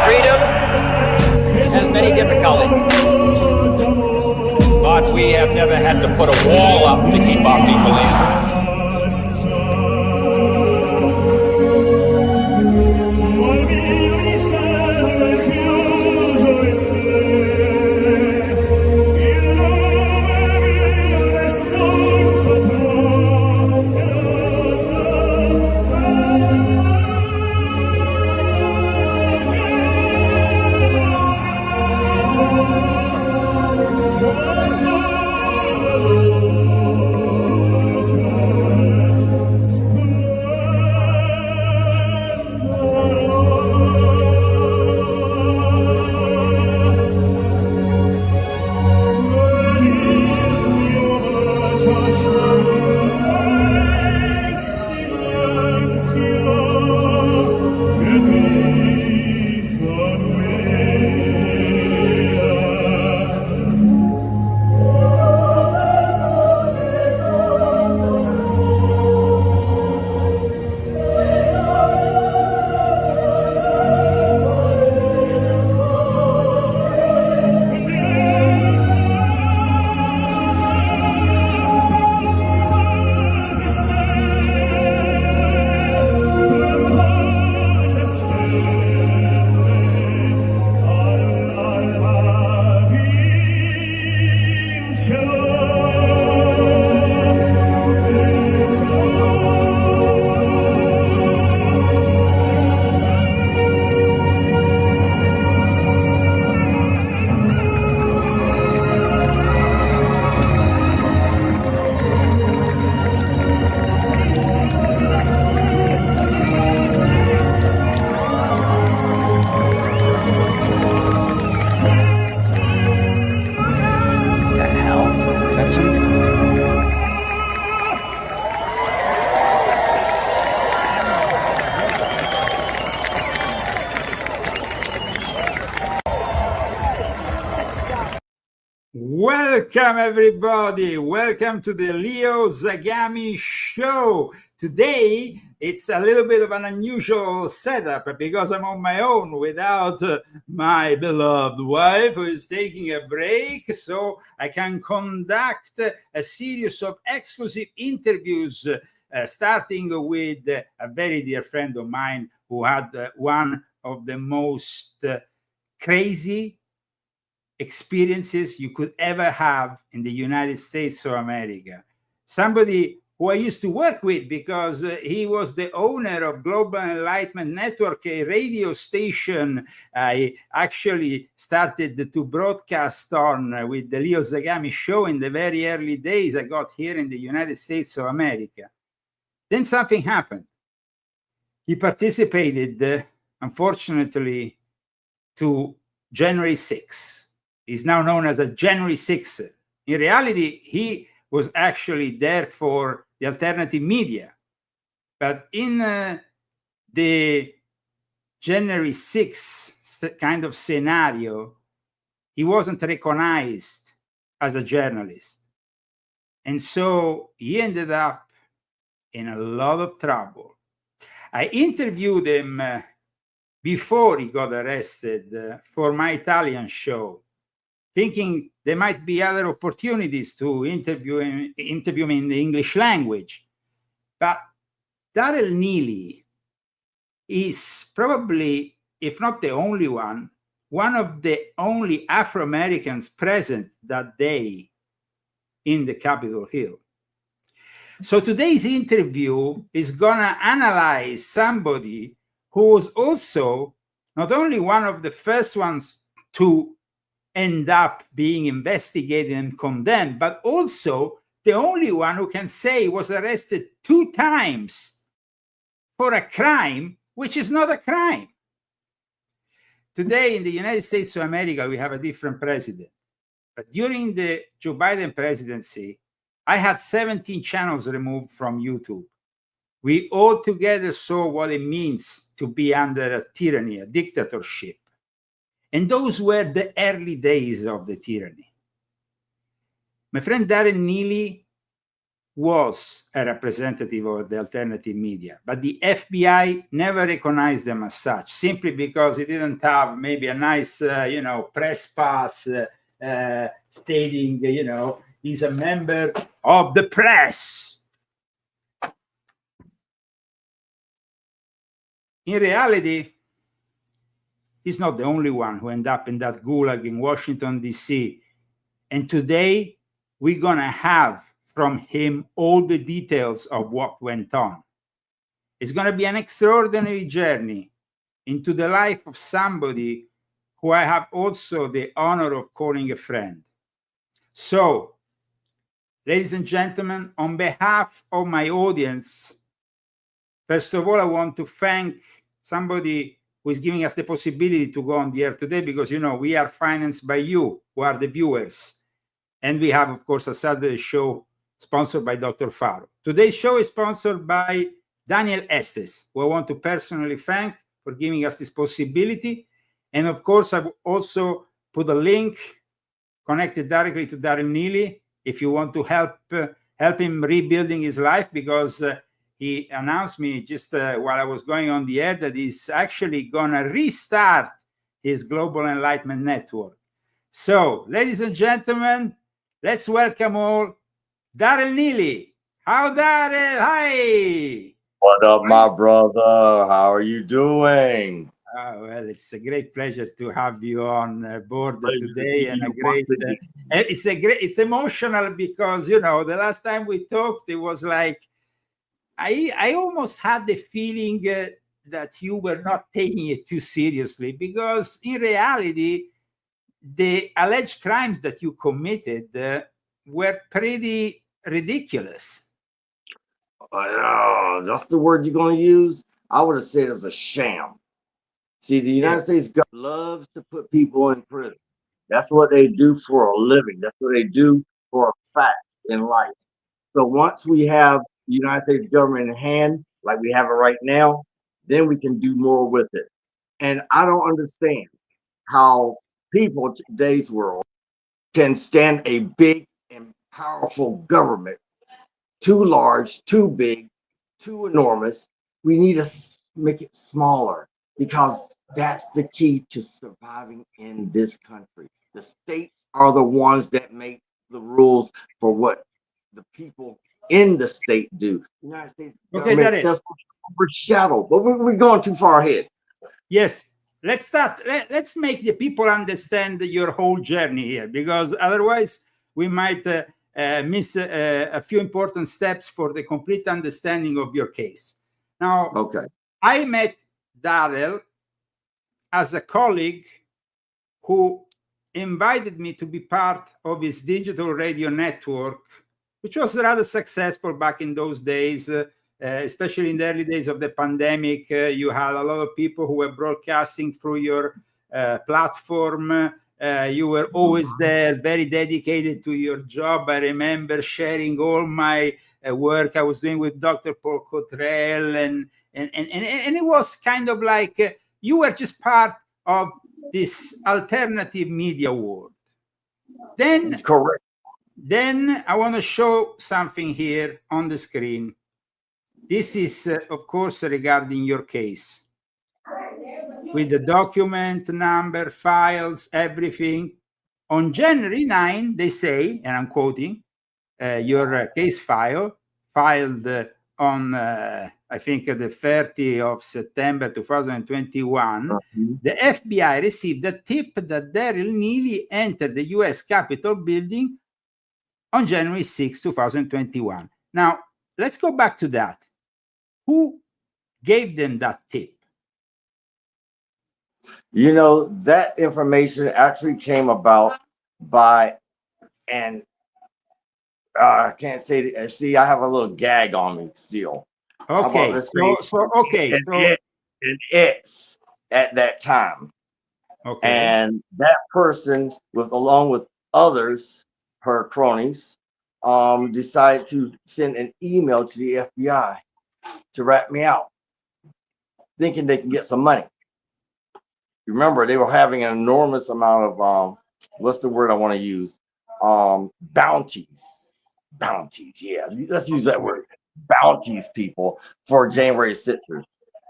Freedom has many difficulties, but we have never had to put a wall up to keep our people in. Welcome, everybody. Welcome to the Leo Zagami Show. Today, it's a little bit of an unusual setup because I'm on my own without my beloved wife, who is taking a break, so I can conduct a series of exclusive interviews, starting with a very dear friend of mine who had one of the most crazy experiences you could ever have in the United States of America. Somebody who I used to work with because he was the owner of Global Enlightenment Network, a radio station I actually started to broadcast on with the Leo Zagami Show in the very early days I got here in the United States of America. Then something happened. He participated, unfortunately, to January 6th. He's now known as a January 6th. In reality, he was actually there for the alternative media. But in the January 6th kind of scenario, he wasn't recognized as a journalist. And so he ended up in a lot of trouble. I interviewed him before he got arrested for my Italian show, thinking there might be other opportunities to interview him in the English language. But Darrell Neely is probably, if not the only one of the only Afro-Americans present that day in the Capitol Hill. So today's interview is gonna analyze somebody who was also not only one of the first ones to end up being investigated and condemned, but also the only one who can say he was arrested 2 times for a crime which is not a crime. Today in the United States of America, we have a different president. But during the Joe Biden presidency, I had 17 channels removed from YouTube. We all together saw what it means to be under a tyranny, a dictatorship. And those were the early days of the tyranny. My friend Darrell Neely was a representative of the alternative media, but the FBI never recognized them as such, simply because it didn't have maybe a nice, press pass stating, he's a member of the press. In reality, he's not the only one who ended up in that gulag in Washington, D.C. And today, we're going to have from him all the details of what went on. It's going to be an extraordinary journey into the life of somebody who I have also the honor of calling a friend. So, ladies and gentlemen, on behalf of my audience, first of all, I want to thank somebody who is giving us the possibility to go on the air today, because, we are financed by you, who are the viewers. And we have, of course, a Saturday show sponsored by Dr. Faro. Today's show is sponsored by Daniel Estes, who I want to personally thank for giving us this possibility. And of course, I've also put a link connected directly to Darrell Neely if you want to help him rebuilding his life, because he announced me just while I was going on the air that he's actually going to restart his Global Enlightenment Network. So, ladies and gentlemen, let's welcome all Darrell Neely. How, Darrell? Hi. What up, my brother? How are you doing? Well, it's a great pleasure to have you on board today, and it's emotional because the last time we talked, it was like I almost had the feeling that you were not taking it too seriously, because in reality, the alleged crimes that you committed were pretty ridiculous. That's the word you're going to use? I would have said it was a sham. See, the United States government loves to put people in prison. That's what they do for a living. That's what they do for a fact in life. So once we have the United States government in hand, like we have it right now, then we can do more with it. And I don't understand how people in today's world can stand a big and powerful government, too large, too big, too enormous. We need to make it smaller, because that's the key to surviving in this country. The states are the ones that make the rules for what the people in the state do. The United States government says overshadowed, but we're going too far ahead. Yes. Let's start. Let's make the people understand your whole journey here, because otherwise we might miss a few important steps for the complete understanding of your case. Now, I met Darrell as a colleague who invited me to be part of his digital radio network, which was rather successful back in those days. Especially in the early days of the pandemic, you had a lot of people who were broadcasting through your platform. You were always there, very dedicated to your job. I remember sharing all my work I was doing with Dr. Paul Cottrell, and it was kind of like you were just part of this alternative media world. Then, correct. Then I want to show something here on the screen. This is, of course, regarding your case, with the document number, files, everything. On January 9, they say, and I'm quoting, your case file, filed on, I think, the 30th of September 2021, the FBI received a tip that Darrell Neely entered the U.S. Capitol building on January 6, 2021. Now, let's go back to that. Who gave them that tip? That information actually came about by an I can't say it. See, I have a little gag on me still. Okay, an ex at that time. Okay. And that person, along with others, her cronies, decided to send an email to the FBI to rat me out, thinking they can get some money. Remember, they were having an enormous amount of what's the word I want to use? Bounties bounties. Yeah, let's use that word. Bounties, people, for January 6th.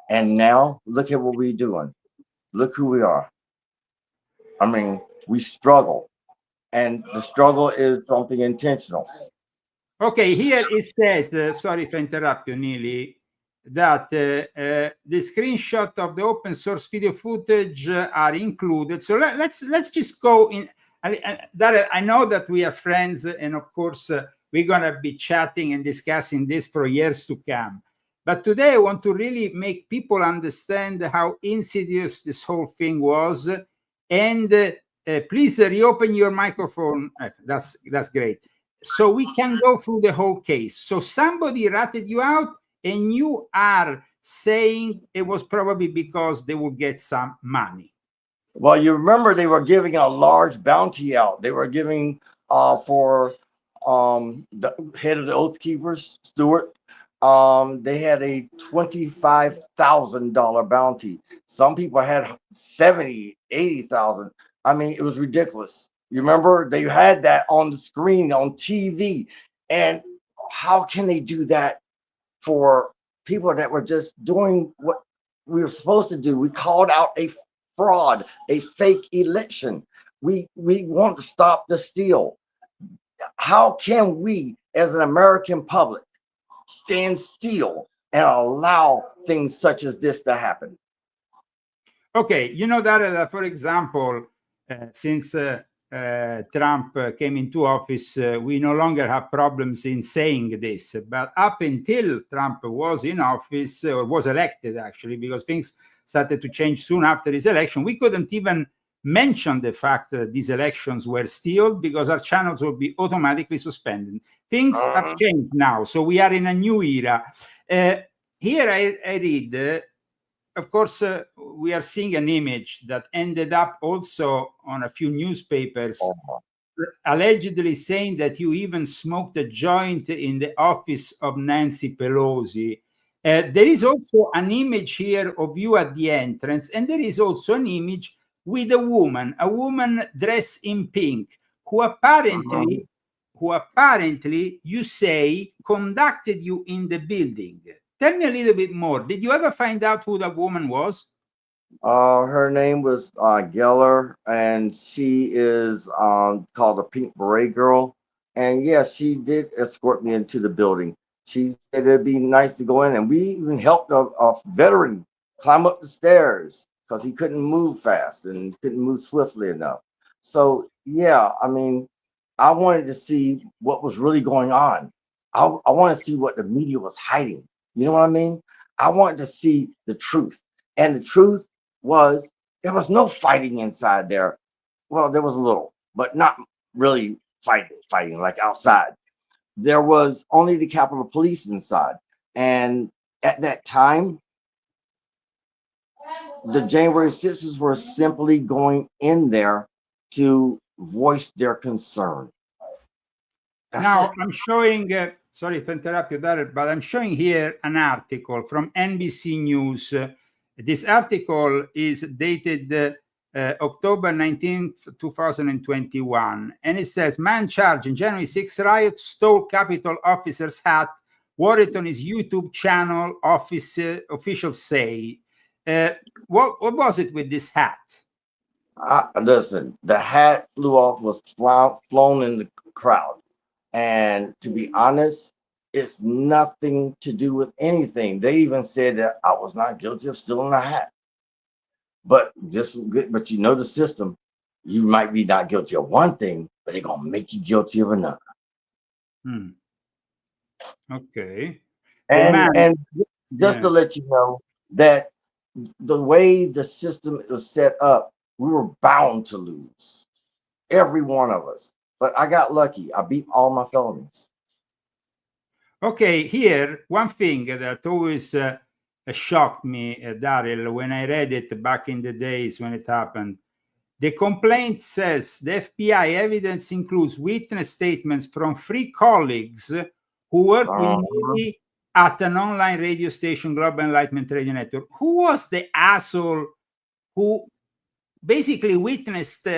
And now look at what we're doing. Look who we are. I mean, we struggle, and the struggle is something intentional. Okay, here it says, sorry if I interrupt you, Neely, that the screenshot of the open source video footage are included. So let's just go in. Darrell, I know that we are friends, and of course we're gonna be chatting and discussing this for years to come. But today I want to really make people understand how insidious this whole thing was. And please reopen your microphone. That's great. So we can go through the whole case. So somebody ratted you out, and you are saying it was probably because they will get some money. Well, you remember they were giving a large bounty out. They were giving for the head of the Oath Keepers, Stewart. They had a $25,000 bounty. Some people had 70, 80,000. I mean, it was ridiculous. You remember they had that on the screen on TV. And how can they do that for people that were just doing what we were supposed to do? We called out a fraud, a fake election. We want to stop the steal. How can we, as an American public, stand still and allow things such as this to happen? Okay, you know that, for example, since Trump came into office, we no longer have problems in saying this. But up until Trump was in office, or was elected, actually, because things started to change soon after his election, we couldn't even mention the fact that these elections were stealed, because our channels would be automatically suspended. Things have changed now, so we are in a new era. Here I read, of course, we are seeing an image that ended up also on a few newspapers, allegedly saying that you even smoked a joint in the office of Nancy Pelosi. There is also an image here of you at the entrance, and there is also an image with a woman dressed in pink, who apparently you say conducted you in the building. Tell me a little bit more. Did you ever find out who that woman was? Her name was Geller, and she is called the Pink Beret Girl. And yes, she did escort me into the building. She said it'd be nice to go in, and we even helped a veteran climb up the stairs because he couldn't move fast and couldn't move swiftly enough. So yeah, I mean, I wanted to see what was really going on. I want to see what the media was hiding. You know what I mean? I wanted to see the truth. And the truth was there was no fighting inside there. Well, there was a little, but not really fighting like outside. There was only the Capitol Police inside. And at that time, the January 6th were simply going in there to voice their concern. Now, I'm showing, sorry to interrupt you there, but I'm showing here an article from NBC News. This article is dated October 19th, 2021. And it says, man charged in January 6 riot stole Capitol officer's hat, wore it on his YouTube channel, officials say. What was it with this hat? Listen, the hat flew off, was flown in the crowd. And to be honest, it's nothing to do with anything. They even said that I was not guilty of stealing a hat. But you know the system. You might be not guilty of one thing, but they're gonna make you guilty of another. Okay. And just to let you know that the way the system was set up, we were bound to lose. Every one of us. But I got lucky. I beat all my felonies. Okay, here, one thing that always shocked me, Darrell, when I read it back in the days when it happened. The complaint says the FBI evidence includes witness statements from 3 colleagues who worked with me at an online radio station, Global Enlightenment Radio Network. Who was the asshole who basically witnessed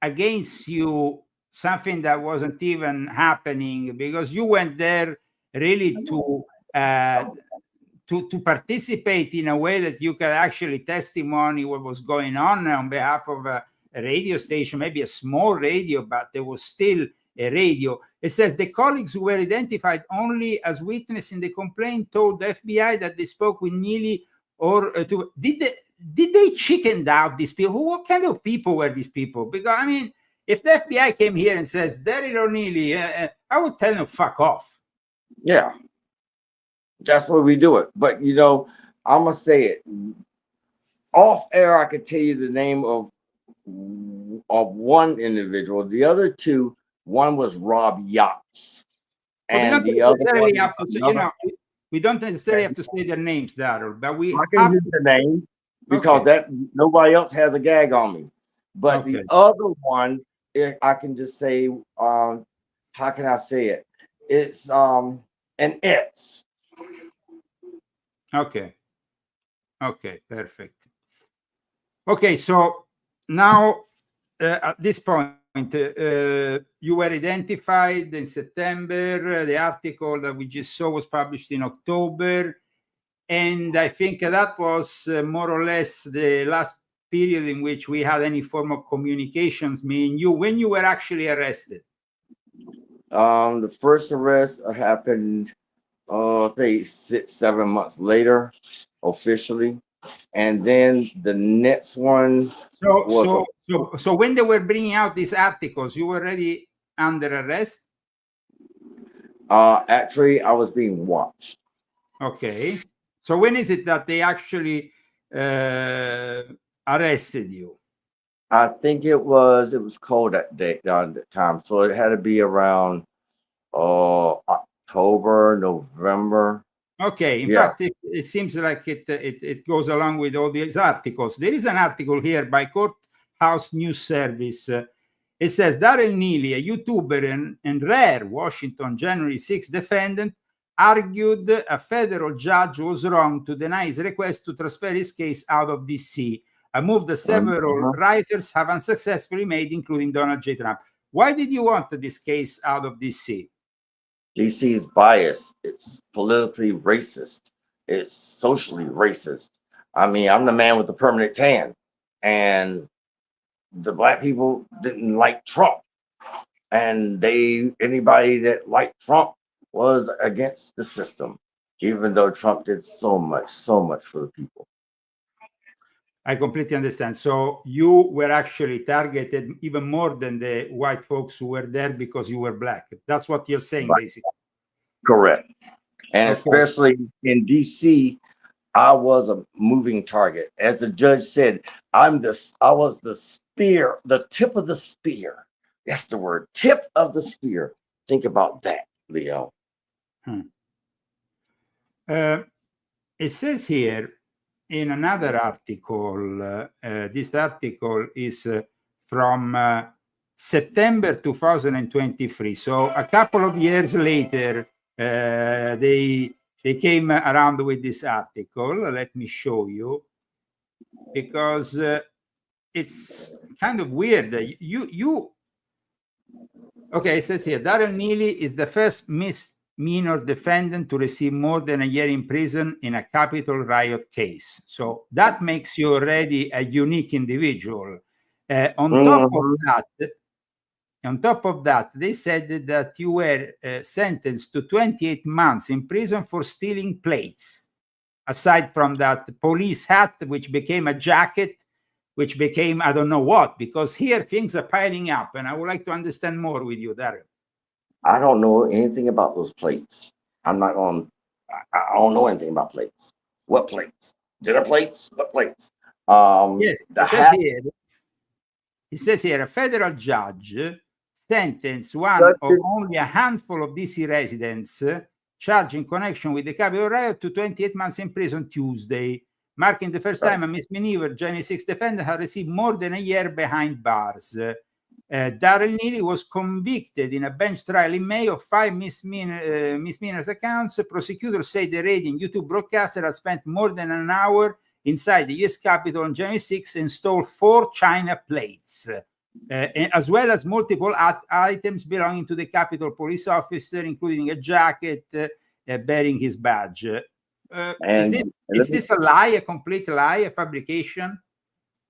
against you something that wasn't even happening, because you went there really to participate in a way that you could actually testimony what was going on behalf of a radio station, maybe a small radio, but there was still a radio. It says the colleagues who were identified only as witness in the complaint told the FBI that they spoke with Neely or did they chickened out these people? What kind of people were these people? Because I mean, if the FBI came here and says Darrell or Neely, I would tell them fuck off. Yeah, that's why we do it. But you know, I'm gonna say it off air. I could tell you the name of one individual. The other two, one was Rob Yachts, and the other one, have to, you know, we don't necessarily have to say their names, Darrell, but we I can use the name because that nobody else has a gag on me. But the other one, I can just say, how can I say it? It's an it's. Okay, perfect. Okay, so now at this point, you were identified in September. The article that we just saw was published in October. And I think that was more or less the last period in which we had any form of communications, me and you, when you were actually arrested. The first arrest happened, I think 6-7 months later, officially. And then the next one. So when they were bringing out these articles, you were already under arrest? Actually, I was being watched. Okay. So when is it that they actually arrested you? I think it was cold that day, that time. So it had to be around October, November. Okay. In fact, it seems like it goes along with all these articles. There is an article here by Courthouse News Service. It says Darrell Neely, a YouTuber and rare Washington January 6 defendant, argued a federal judge was wrong to deny his request to transfer his case out of DC, a move that several writers have unsuccessfully made, including Donald J. Trump. Why did you want this case out of DC? DC is biased. It's politically racist. It's socially racist. I mean, I'm the man with the permanent tan, and the black people didn't like Trump, and anybody that liked Trump was against the system, even though Trump did so much for the people. I completely understand. So you were actually targeted even more than the white folks who were there because you were black. That's what you're saying, basically. Correct. And especially in DC, I was a moving target. As the judge said, I was the spear, the tip of the spear. That's the word, tip of the spear. Think about that, Leo. It says here in another article, this article is from September 2023. So a couple of years later, they came around with this article. Let me show you, because it's kind of weird. Okay, it says here, Darrell Neely is the first misdemeanor defendant to receive more than a year in prison in a Capitol riot case. So that makes you already a unique individual. On top of that, they said that you were sentenced to 28 months in prison for stealing plates. Aside from that, the police hat, which became a jacket, which became I don't know what, because here things are piling up, and I would like to understand more with you, Darrell. I don't know anything about those plates. I don't know anything about plates. What plates? Dinner plates? What plates? Yes, it says here a federal judge sentenced one of only a handful of DC residents charged in connection with the Capitol riot to 28 months in prison Tuesday, marking the first time a misdemeanor January 6 defendant had received more than a year behind bars. Darrell Neely was convicted in a bench trial in May of 5 misdemeanors accounts. Prosecutors say the radio and YouTube broadcaster had spent more than an hour inside the U.S. Capitol on January 6 and stole 4 China plates. as well as multiple items belonging to the Capitol police officer, including a jacket bearing his badge. Is this a lie, a complete lie, a fabrication?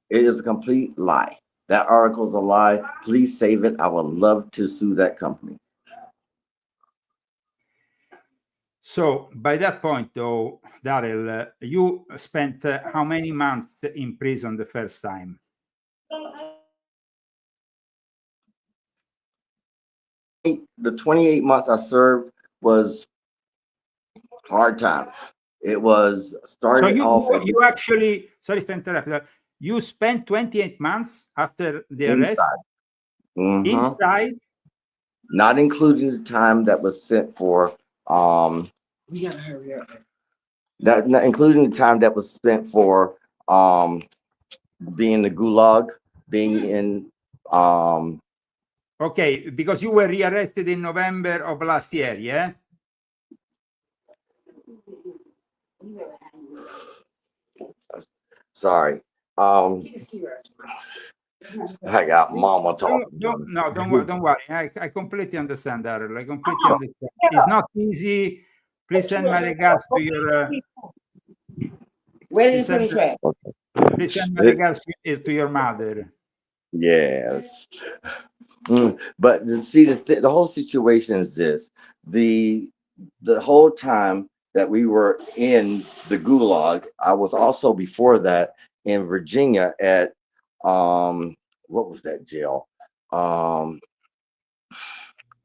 It is a complete lie. That article is a lie. Please save it. I would love to sue that company. So by that point, though, Darrell, you spent how many months in prison the first time? The 28 months I served was hard time. It was started off. So you actually, sorry to interrupt, you spent 28 months after the arrest inside? Not including the time that was spent for we gotta hurry up. That not including the time that was spent for being in the gulag, being in okay, because you were rearrested in November of last year, yeah? Sorry. I got mama talking. Don't worry. I completely understand, Darrell. I completely understand. It's not easy. Please send my regards to your. Please send my regards to your mother. Yes. But see, the whole situation is this: the whole time that we were in the gulag, I was also before that in Virginia at what was that jail?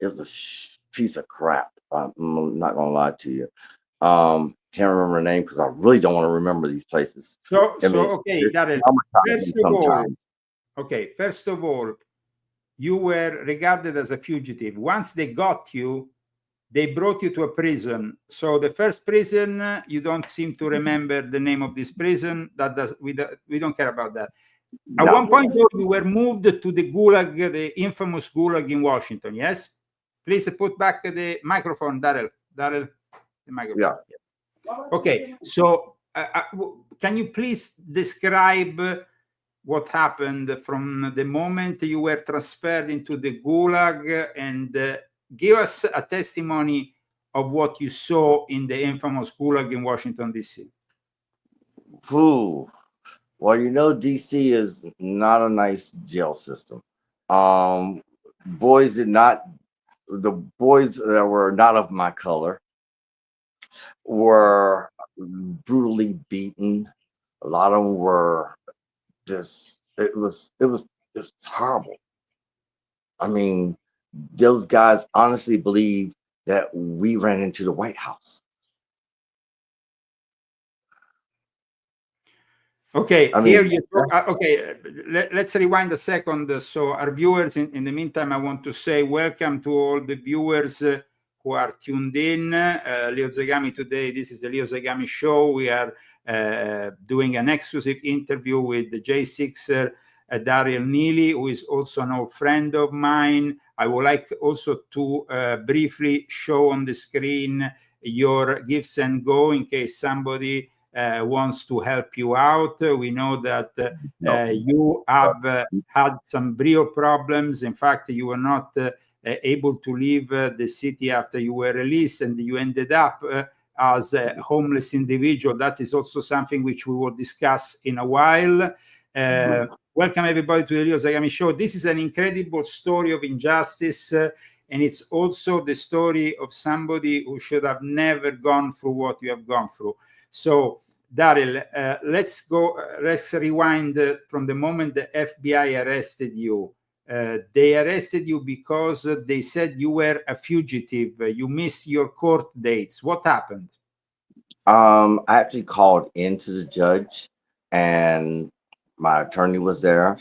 It was a piece of crap. I'm not gonna lie to you. Can't remember the name because I really don't want to remember these places. Okay, Darrell, first of all, you were regarded as a fugitive. Once they got you, they brought you to a prison. So the first prison, you don't seem to remember the name of this prison. We don't care about that. At one point, though, you were moved to the gulag, the infamous gulag in Washington. Yes. Please put back the microphone, Darrell. Darrell, the microphone. Yeah. Okay. So, can you please describe what happened from the moment you were transferred into the gulag and give us a testimony of what you saw in the infamous gulag in Washington, D.C.? Well, you know, D.C. is not a nice jail system. The boys that were not of my color were brutally beaten. A lot of them were just, it was horrible. I mean, those guys honestly believe that we ran into the White House. Okay, here you talk, okay, let's rewind a second. So our viewers, in the meantime, I want to say welcome to all the viewers who are tuned in. Leo Zagami today, this is the Leo Zagami Show. We are doing an exclusive interview with the J6ER, Darrell Neely, who is also an old friend of mine. I would like also to briefly show on the screen your Gifts and Go in case somebody wants to help you out. We know that you have had some real problems. In fact, you were not able to leave the city after you were released, and you ended up as a homeless individual. That is also something which we will discuss in a while. Welcome everybody to the Leo Zagami Show. This is an incredible story of injustice, and it's also the story of somebody who should have never gone through what you have gone through. So, Darrell, let's rewind from the moment the FBI arrested you. They arrested you because they said you were a fugitive. You missed your court dates. What happened? I actually called into the judge, and my attorney was there,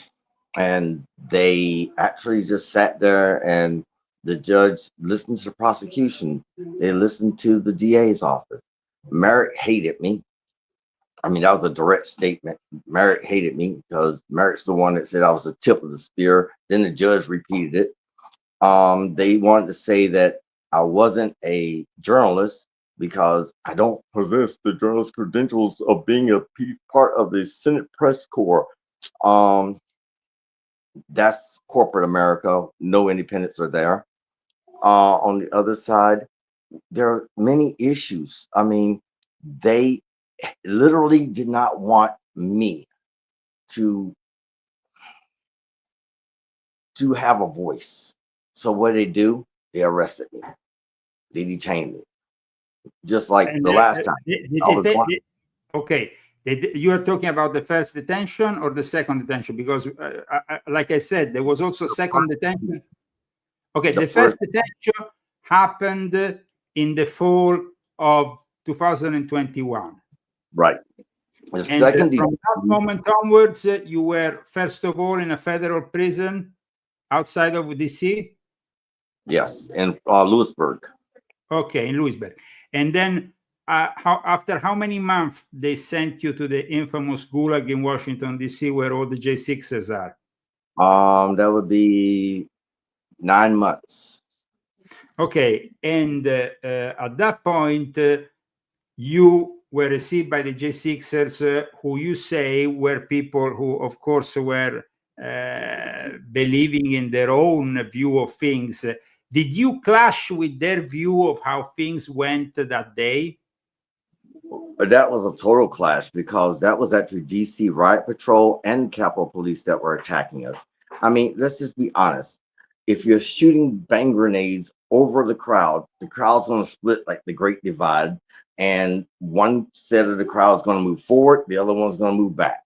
and they actually just sat there, and the judge listened to the prosecution. They listened to the DA's office. Merrick hated me. I mean, that was a direct statement. Merrick hated me because Merrick's the one that said I was the tip of the spear. Then the judge repeated it. They wanted to say that I wasn't a journalist because I don't possess the journalist credentials of being a part of the Senate press corps. That's corporate America. No independents are there. On the other side, there are many issues. I mean, they literally did not want me to have a voice. So what did they do? They arrested me. They detained me. Just like And the last time. I was one. okay, you are talking about the first detention or the second detention? Because, like I said, there was also second detention. Okay, the first detention happened in the fall of 2021. Right. The And second from that moment onwards, you were first of all in a federal prison outside of DC. Yes, in Lewisburg. Okay, in Lewisburg. And then after how many months they sent you to the infamous Gulag in Washington, D.C., where all the J6ERs are? That would be 9 months. Okay, and at that point, you were received by the J6ERs, who you say were people who, of course, were believing in their own view of things. Did you clash with their view of how things went that day? But that was a total clash because that was actually DC Riot Patrol and Capitol Police that were attacking us. I mean, let's just be honest. If you're shooting bang grenades over the crowd's going to split like the Great Divide, and one set of the crowd is going to move forward, the other one's going to move back.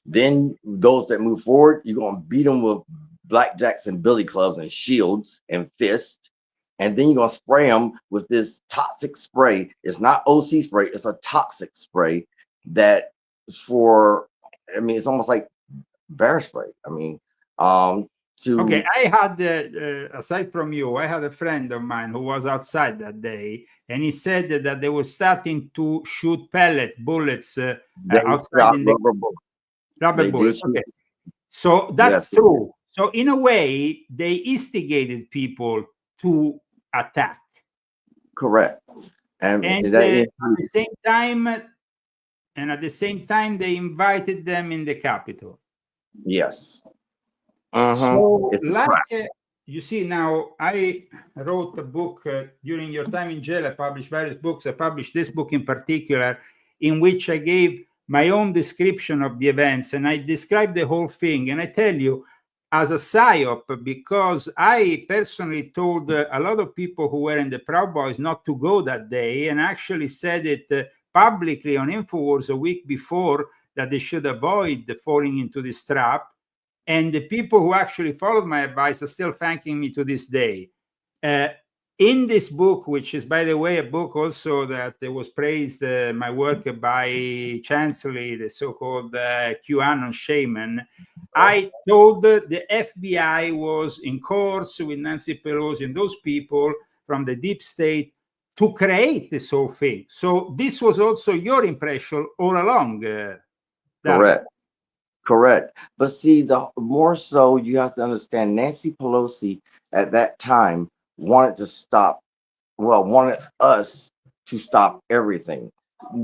Then those that move forward, you're going to beat them with blackjacks and billy clubs and shields and fists. And then you're going to spray them with this toxic spray. It's not OC spray. It's a toxic spray that it's almost like bear spray. I mean, Okay, I had, aside from you, I had a friend of mine who was outside that day, and he said that they were starting to shoot bullets outside in the rubber bullets. Okay. So that's true. So in a way, they instigated people to attack. Correct. And at the same time, they invited them in the Capitol. Yes. So, you see, now I wrote a book during your time in jail. I published various books. I published this book in particular, in which I gave my own description of the events, and I described the whole thing. And I tell you, as a psyop, because I personally told a lot of people who were in the Proud Boys not to go that day, and actually said it publicly on InfoWars a week before, that they should avoid falling into this trap. And the people who actually followed my advice are still thanking me to this day. In this book, which is, by the way, a book also that was praised, my work by Chancellery, the so-called QAnon shaman, I told the FBI was in course with Nancy Pelosi and those people from the deep state to create this whole thing. So this was also your impression all along. Correct. But see, the more so you have to understand, Nancy Pelosi at that time wanted us to stop everything.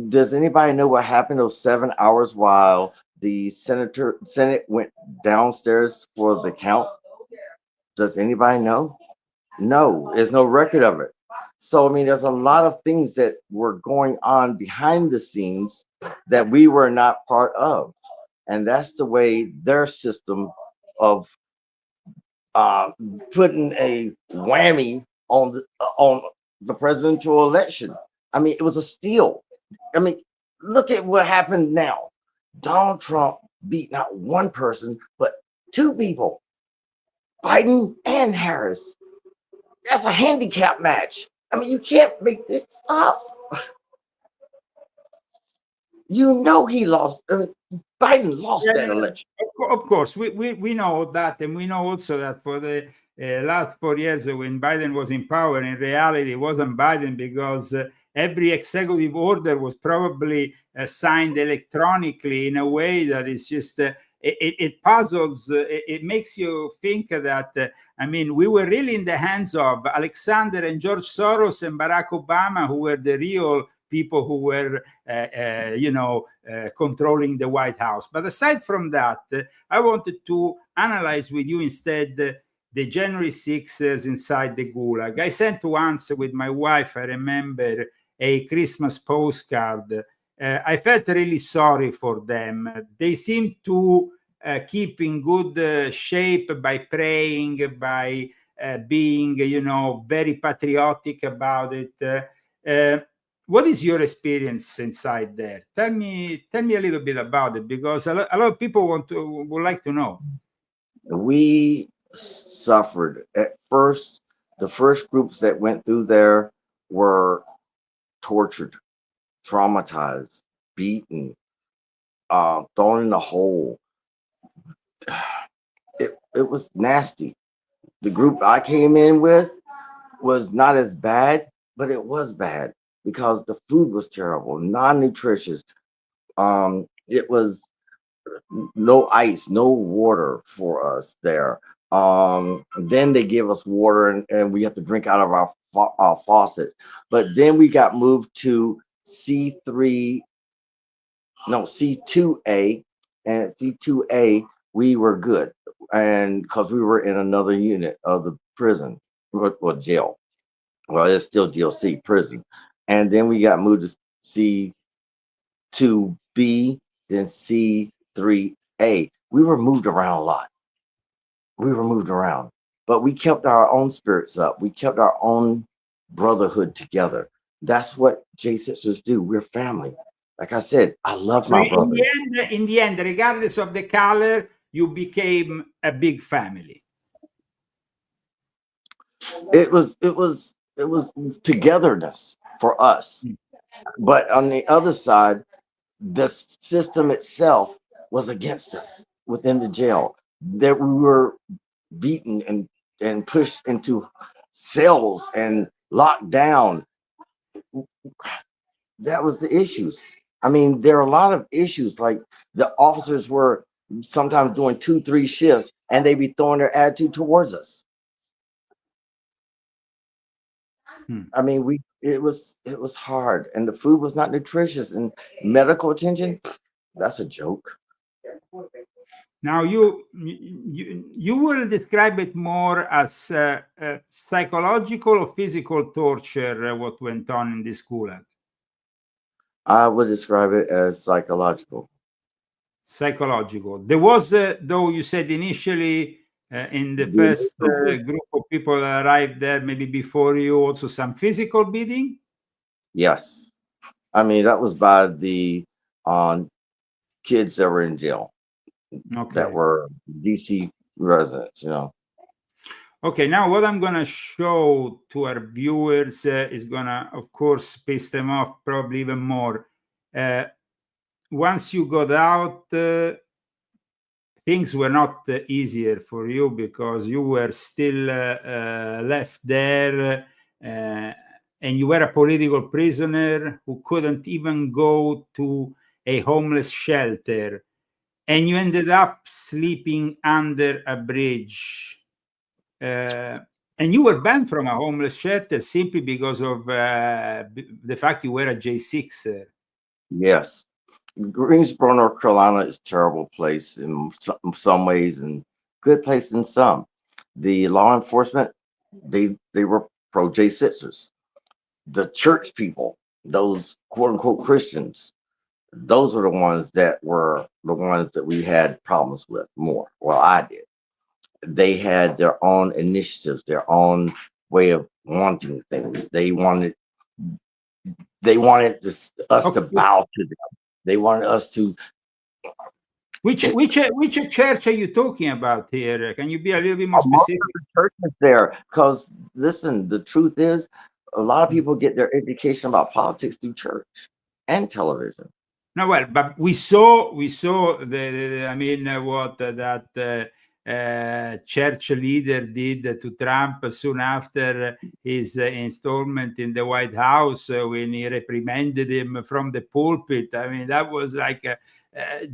Does anybody know what happened those 7 hours while the Senate went downstairs for the count? Does anybody know? No, there's no record of it. So, I mean, there's a lot of things that were going on behind the scenes that we were not part of. And that's the way their system of putting a whammy on the presidential election. I mean, it was a steal. I mean, look at what happened now. Donald Trump beat not one person, but two people, Biden and Harris. That's a handicap match. I mean, you can't make this up. You know he lost. Biden lost that election. Of course, we know that, and we know also that for the last 4 years when Biden was in power, in reality, it wasn't Biden, because every executive order was probably signed electronically in a way that is just it puzzles. It makes you think that I mean, we were really in the hands of Alexander and George Soros and Barack Obama, who were the real people who were, controlling the White House. But aside from that, I wanted to analyze with you instead the January 6ers inside the Gulag. I sent once with my wife, I remember, a Christmas postcard. I felt really sorry for them. They seemed to keep in good shape by praying, by being, very patriotic about it. What is your experience inside there? Tell me a little bit about it, because a lot of people would like to know. We suffered at first. The first groups that went through there were tortured, traumatized, beaten, thrown in a hole. It was nasty. The group I came in with was not as bad, but it was bad because the food was terrible, non-nutritious. It was no ice, no water for us there. Then they give us water and we have to drink out of our faucet. But then we got moved to C2A, and at C2A we were good, and because we were in another unit of the prison, or jail. Well, it's still DLC prison. And then we got moved to C2B, then C3A. We were moved around a lot. But we kept our own spirits up. We kept our own brotherhood together. That's what J6ers do. We're family. Like I said, I love my brother. In the end, regardless of the color, you became a big family. It was togetherness for us. But on the other side, the system itself was against us within the jail. That we were beaten and pushed into cells and locked down. That was the issues. I mean, there are a lot of issues. Like the officers were sometimes doing 2-3 shifts and they'd be throwing their attitude towards us. I mean, it was hard, and the food was not nutritious, and medical attention, that's a joke. Now you will describe it more as psychological or physical torture, what went on in this gulag? I would describe it as psychological. Psychological. There was, though you said initially in the first group of people that arrived there, maybe before you, also some physical beating? Yes. I mean, that was by the kids that were in jail. Okay. That were DC residents, Okay, now what I'm going to show to our viewers is going to, of course, piss them off probably even more. Once you got out, things were not easier for you because you were still left there and you were a political prisoner who couldn't even go to a homeless shelter, and you ended up sleeping under a bridge. And you were banned from a homeless shelter simply because of the fact you were a J6. Yes. Greensboro, North Carolina is a terrible place in some ways and good place in some. The law enforcement, they were pro J6ers. The church people, those quote unquote Christians, those are the ones that we had problems with more. Well, I did. They had their own initiatives, their own way of wanting things. They wanted us to bow to them. They wanted us to. Which church are you talking about here? Can you be a little bit more specific? Churches there, because listen, the truth is, a lot of people get their education about politics through church and television. No, well, but we saw what that church leader did to Trump soon after his installment in the White House when he reprimanded him from the pulpit. I mean, that was like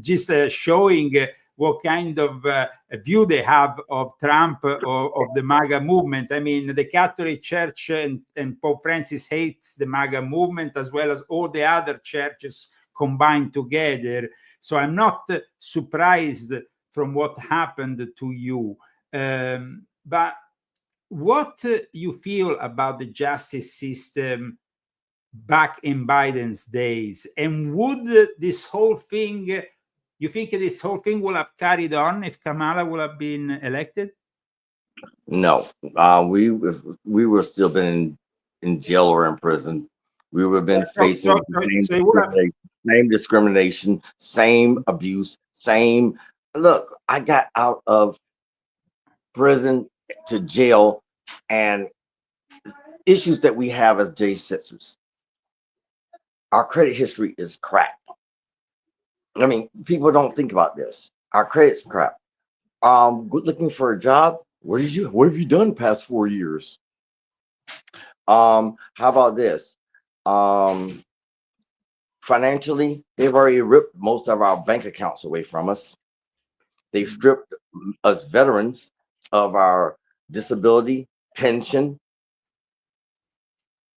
just showing what kind of view they have of Trump or of the MAGA movement. I mean, the Catholic Church and Pope Francis hates the MAGA movement as well as all the other churches combined together. So I'm not surprised from what happened to you. But what you feel about the justice system back in Biden's days, and would this whole thing, you think this whole thing will have carried on if Kamala would have been elected? No, we were still been in jail or in prison. We would have been facing same discrimination, same abuse, same. Look, I got out of prison to jail, and issues that we have as J6ERs. Our credit history is crap. I mean, people don't think about this. Our credit's crap. Looking for a job. What have you done past 4 years? How about this? Financially, they've already ripped most of our bank accounts away from us. They've stripped us veterans of our disability pension.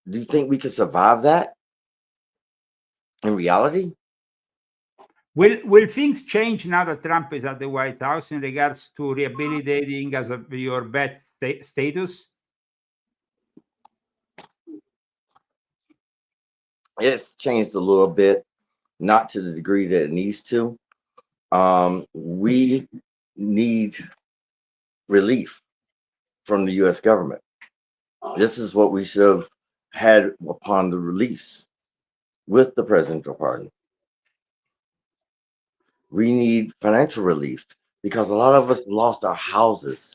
Do you think we could survive that in reality? Will things change now that Trump is at the White House in regards to rehabilitating as your vet status? It's changed a little bit, not to the degree that it needs to. We need relief from the U.S. government. This is what we should have had upon the release with the presidential pardon. We need financial relief because a lot of us lost our houses,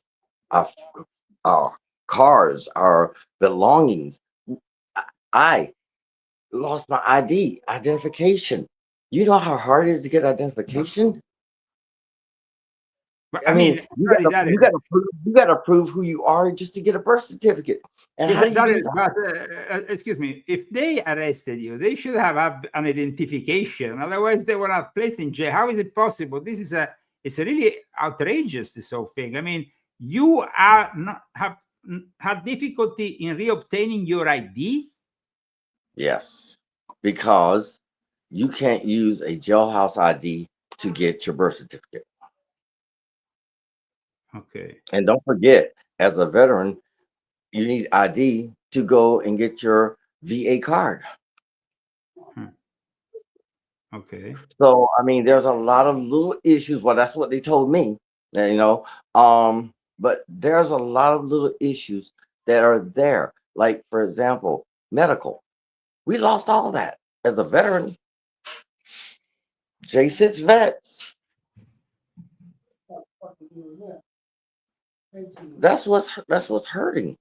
our cars, our belongings. I lost my identification. You know how hard it is to get identification? I mean, you gotta prove who you are just to get a birth certificate. And yes, how do you do that? But excuse me, if they arrested you, they should have an identification. Otherwise, they were not placed in jail. How is it possible? It's a really outrageous, this whole thing. I mean, you have had difficulty in reobtaining your ID. Yes, because you can't use a jailhouse ID to get your birth certificate. Okay. And don't forget, as a veteran, you need ID to go and get your VA card. Okay. So, I mean, there's a lot of little issues. Well, that's what they told me, you know. But there's a lot of little issues that are there. Like, for example, medical. We lost all of that as a veteran. J6 vets. That's what's hurting.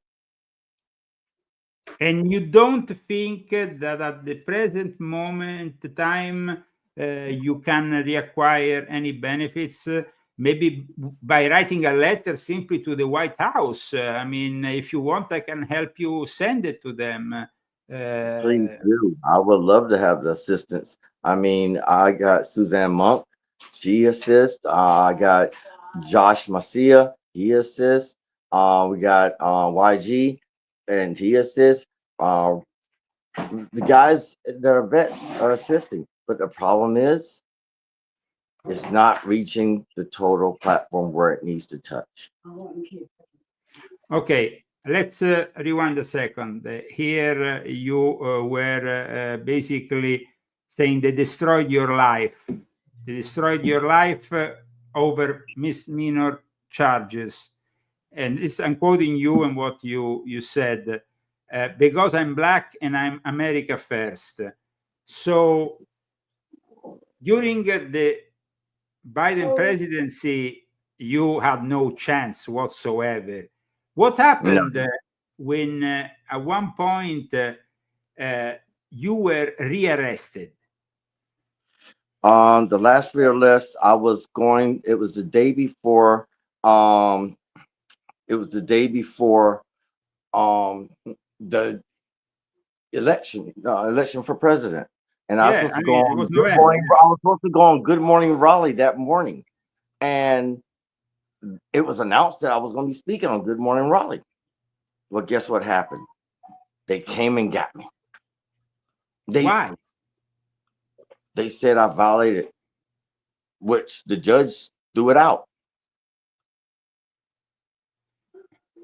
And you don't think that at the present moment time you can reacquire any benefits, maybe by writing a letter simply to the White House? I mean, if you want, I can help you send it to them. Please do. I would love to have the assistance. I mean, I got Suzanne Monk. She assists. I got Josh Macia. He assists. We got YG, and he assists. The guys that are vets are assisting, but the problem is, it's not reaching the total platform where it needs to touch. Okay, let's rewind a second. Here you were basically saying they destroyed your life. They destroyed your life over misdemeanor charges. And this, I'm quoting you and what you said, because I'm black and I'm America first. So during the Biden presidency, you had no chance whatsoever. What happened when at one point you were rearrested? On the last rearrest, I was going. It was the day before. It was the day before the election for president, and I was supposed to go on. I was supposed to go on Good Morning Raleigh that morning, And it was announced that I was going to be speaking on Good Morning Raleigh. Well, guess what happened? They came and got me. Why? They said I violated, which the judge threw it out.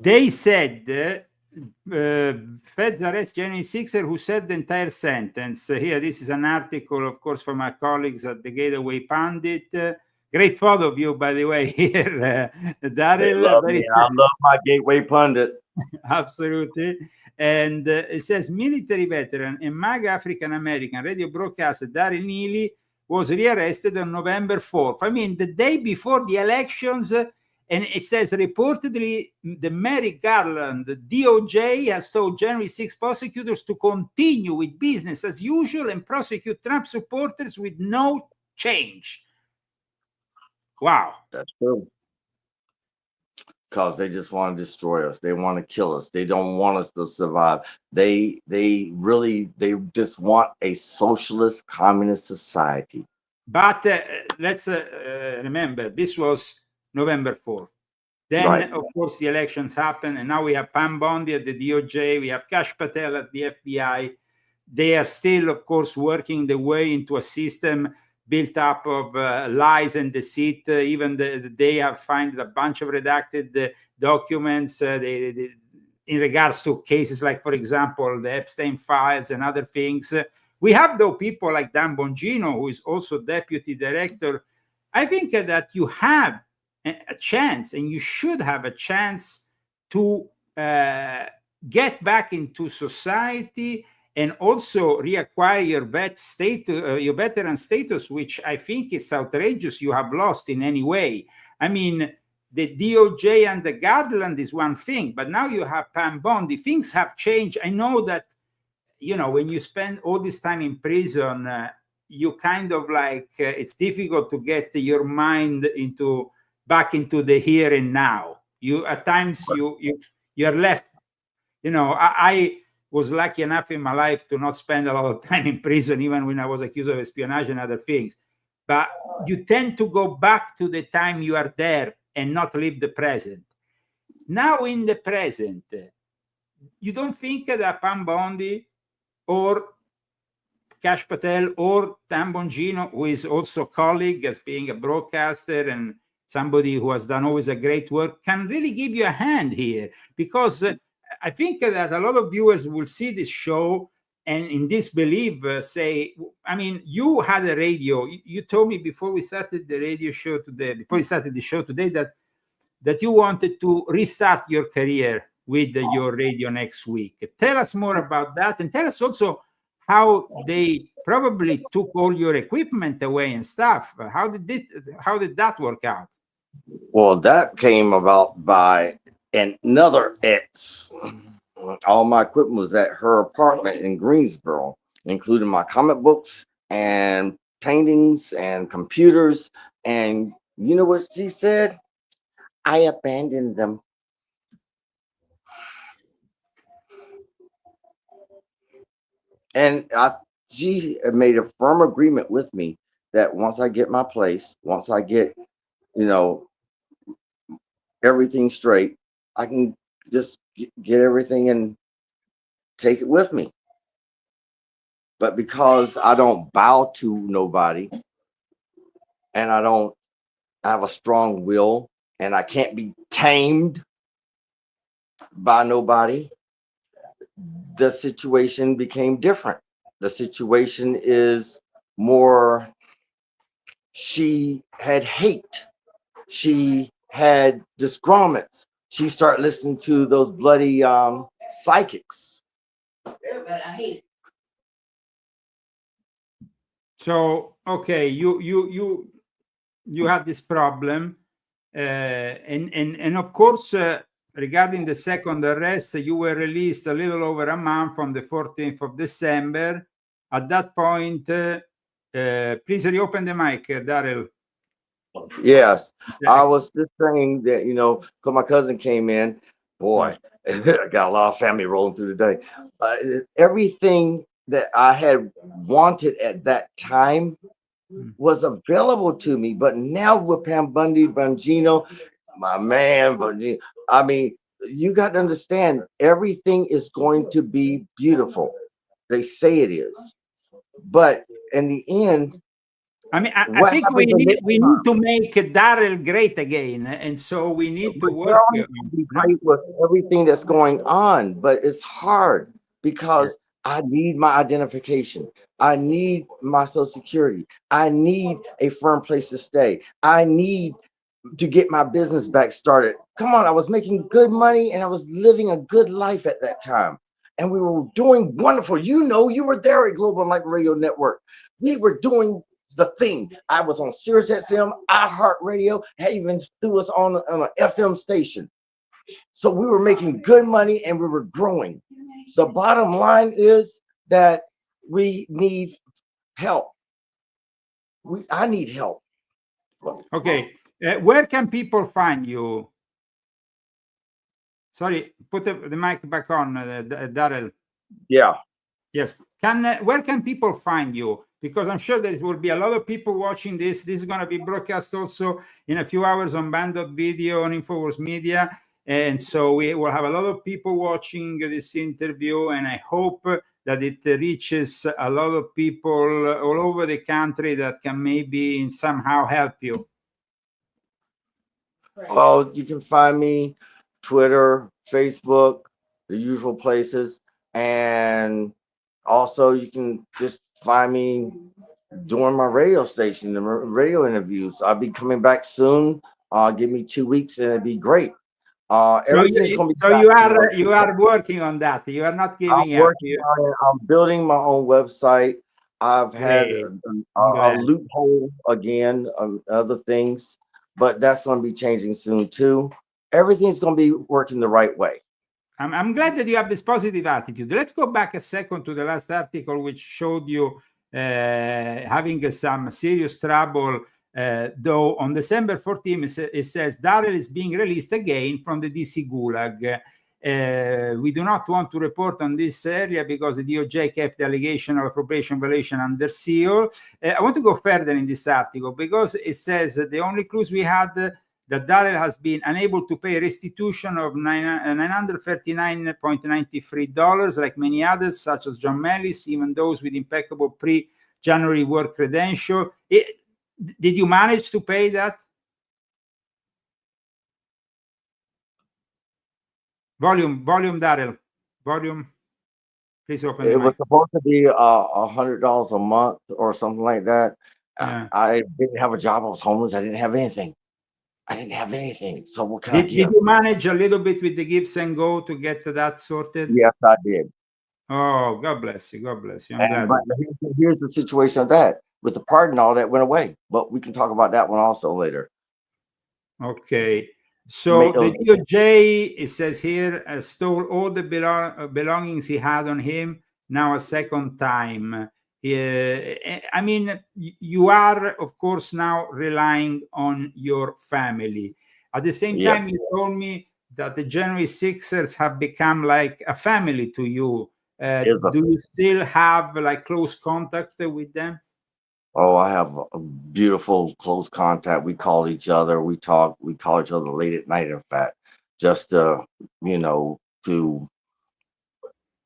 They said feds arrest J6ER who said the entire sentence. Here, this is an article, of course, from my colleagues at the Gateway Pundit. Great photo of you, by the way, here, Darrell. I love my Gateway Pundit. Absolutely. And it says military veteran and MAGA African American radio broadcaster Darrell Neely was rearrested on November 4th. I mean, the day before the elections. And it says reportedly the Merrick Garland, the DOJ has told January 6 prosecutors to continue with business as usual and prosecute Trump supporters with no change. Wow. That's true. Because they just want to destroy us. They want to kill us. They don't want us to survive. They just want a socialist communist society. But let's remember, this was November 4th. Then, right. Of course, the elections happened, and now we have Pam Bondi at the DOJ, we have Kash Patel at the FBI. They are still, of course, working their way into a system built up of lies and deceit. Even they have found a bunch of redacted documents in regards to cases like, for example, the Epstein files and other things. We have, though, people like Dan Bongino, who is also deputy director. I think that you have a chance, and you should have a chance to get back into society and also reacquire your your veteran status, which I think is outrageous you have lost in any way. I mean, the DOJ and the Garland is one thing, but now you have Pam Bondi. Things have changed. I know that, you know, when you spend all this time in prison, you kind of like, it's difficult to get your mind back into the here and now. You at times you're left. You know, I was lucky enough in my life to not spend a lot of time in prison, even when I was accused of espionage and other things. But you tend to go back to the time you are there and not live the present. Now in the present, you don't think that Pam Bondi or Kash Patel or Dan Bongino, who is also a colleague as being a broadcaster and somebody who has done always a great work, can really give you a hand here, because I think that a lot of viewers will see this show and in disbelief say, I mean, you had a radio. You told me before we started the radio show today, before we started the show today, that you wanted to restart your career with your radio next week. Tell us more about that, and tell us also how they probably took all your equipment away and stuff. How did that work out? Well, that came about by another ex. All my equipment was at her apartment in Greensboro, including my comic books and paintings and computers. And you know what she said? I abandoned them. And she made a firm agreement with me that once I get my place, once I get, you know, everything straight, I can just get everything and take it with me. But because I don't bow to nobody, and I don't have a strong will, and I can't be tamed by nobody, the situation became different. The situation is more, she had hate. She had disgruntlements. She started listening to those bloody psychics. So, okay, you have this problem, and of course, regarding the second arrest, you were released a little over a month from the 14th of December. At that point, please reopen the mic, Darrell. Yes, I was just saying that, you know, because my cousin came in, boy, I got a lot of family rolling through the day. Everything that I had wanted at that time was available to me. But now with Pam Bongino, my man, Bongino, I mean, you got to understand, everything is going to be beautiful. They say it is. But in the end, I mean, I what think happens the next we time? need to make Darrell great again, and so we need to work. Darrell needs to be great with everything that's going on, but it's hard because I need my identification. I need my social security. I need a firm place to stay. I need to get my business back started. Come on, I was making good money and I was living a good life at that time. And we were doing wonderful. You know, you were there at Global Light Radio Network. We were doing the thing. I was on Sirius XM, iHeartRadio, had even threw us on an FM station. So we were making good money and we were growing. The bottom line is that we need help. I need help. Okay, where can people find you? Sorry, put the mic back on, Darrell. Yeah. Yes. Where can people find you? Because I'm sure there will be a lot of people watching this. This is going to be broadcast also in a few hours on Band.video on Infowars Media. And so we will have a lot of people watching this interview. And I hope that it reaches a lot of people all over the country that can maybe somehow help you. Well, you can find me Twitter, Facebook, the usual places. And also you can just find me doing my radio station, the radio interviews. I'll be coming back soon. Give me 2 weeks and it'd be great. Everything's gonna be you are working on that. You are not giving I'm up. working on it. I'm building my own website. I've had a loophole again, other things, but that's going to be changing soon too. Everything's going to be working the right way. I'm glad that you have this positive attitude. Let's go back a second to the last article, which showed you having some serious trouble. Though on December 14th, it says Darrell is being released again from the DC Gulag. We do not want to report on this area because the DOJ kept the allegation of appropriation violation under seal. I want to go further in this article because it says the only clues we had that Darrell has been unable to pay restitution of $939.93, like many others, such as John Mellis, even those with impeccable pre-January work credential. Did you manage to pay that? Volume, Darrell. Volume. Please open it the was mic. supposed to be $100 a month or something like that. Yeah. I didn't have a job. I was homeless. I didn't have anything. So what can I give? Did you manage a little bit with the Gives and Go to get that sorted? Yes, I did. Oh, God bless you. God bless you. I'm glad. But here's the situation of that. With the pardon, all that went away. But we can talk about that one also later. Okay. So the DOJ, it says here, stole all the belongings he had on him now a second time. I mean, you are, of course, now relying on your family. At the same time, you told me that the January 6ers have become like a family to you. Do you still have like close contact with them? Oh, I have a beautiful close contact. We call each other. We talk. We call each other late at night, in fact, just to, to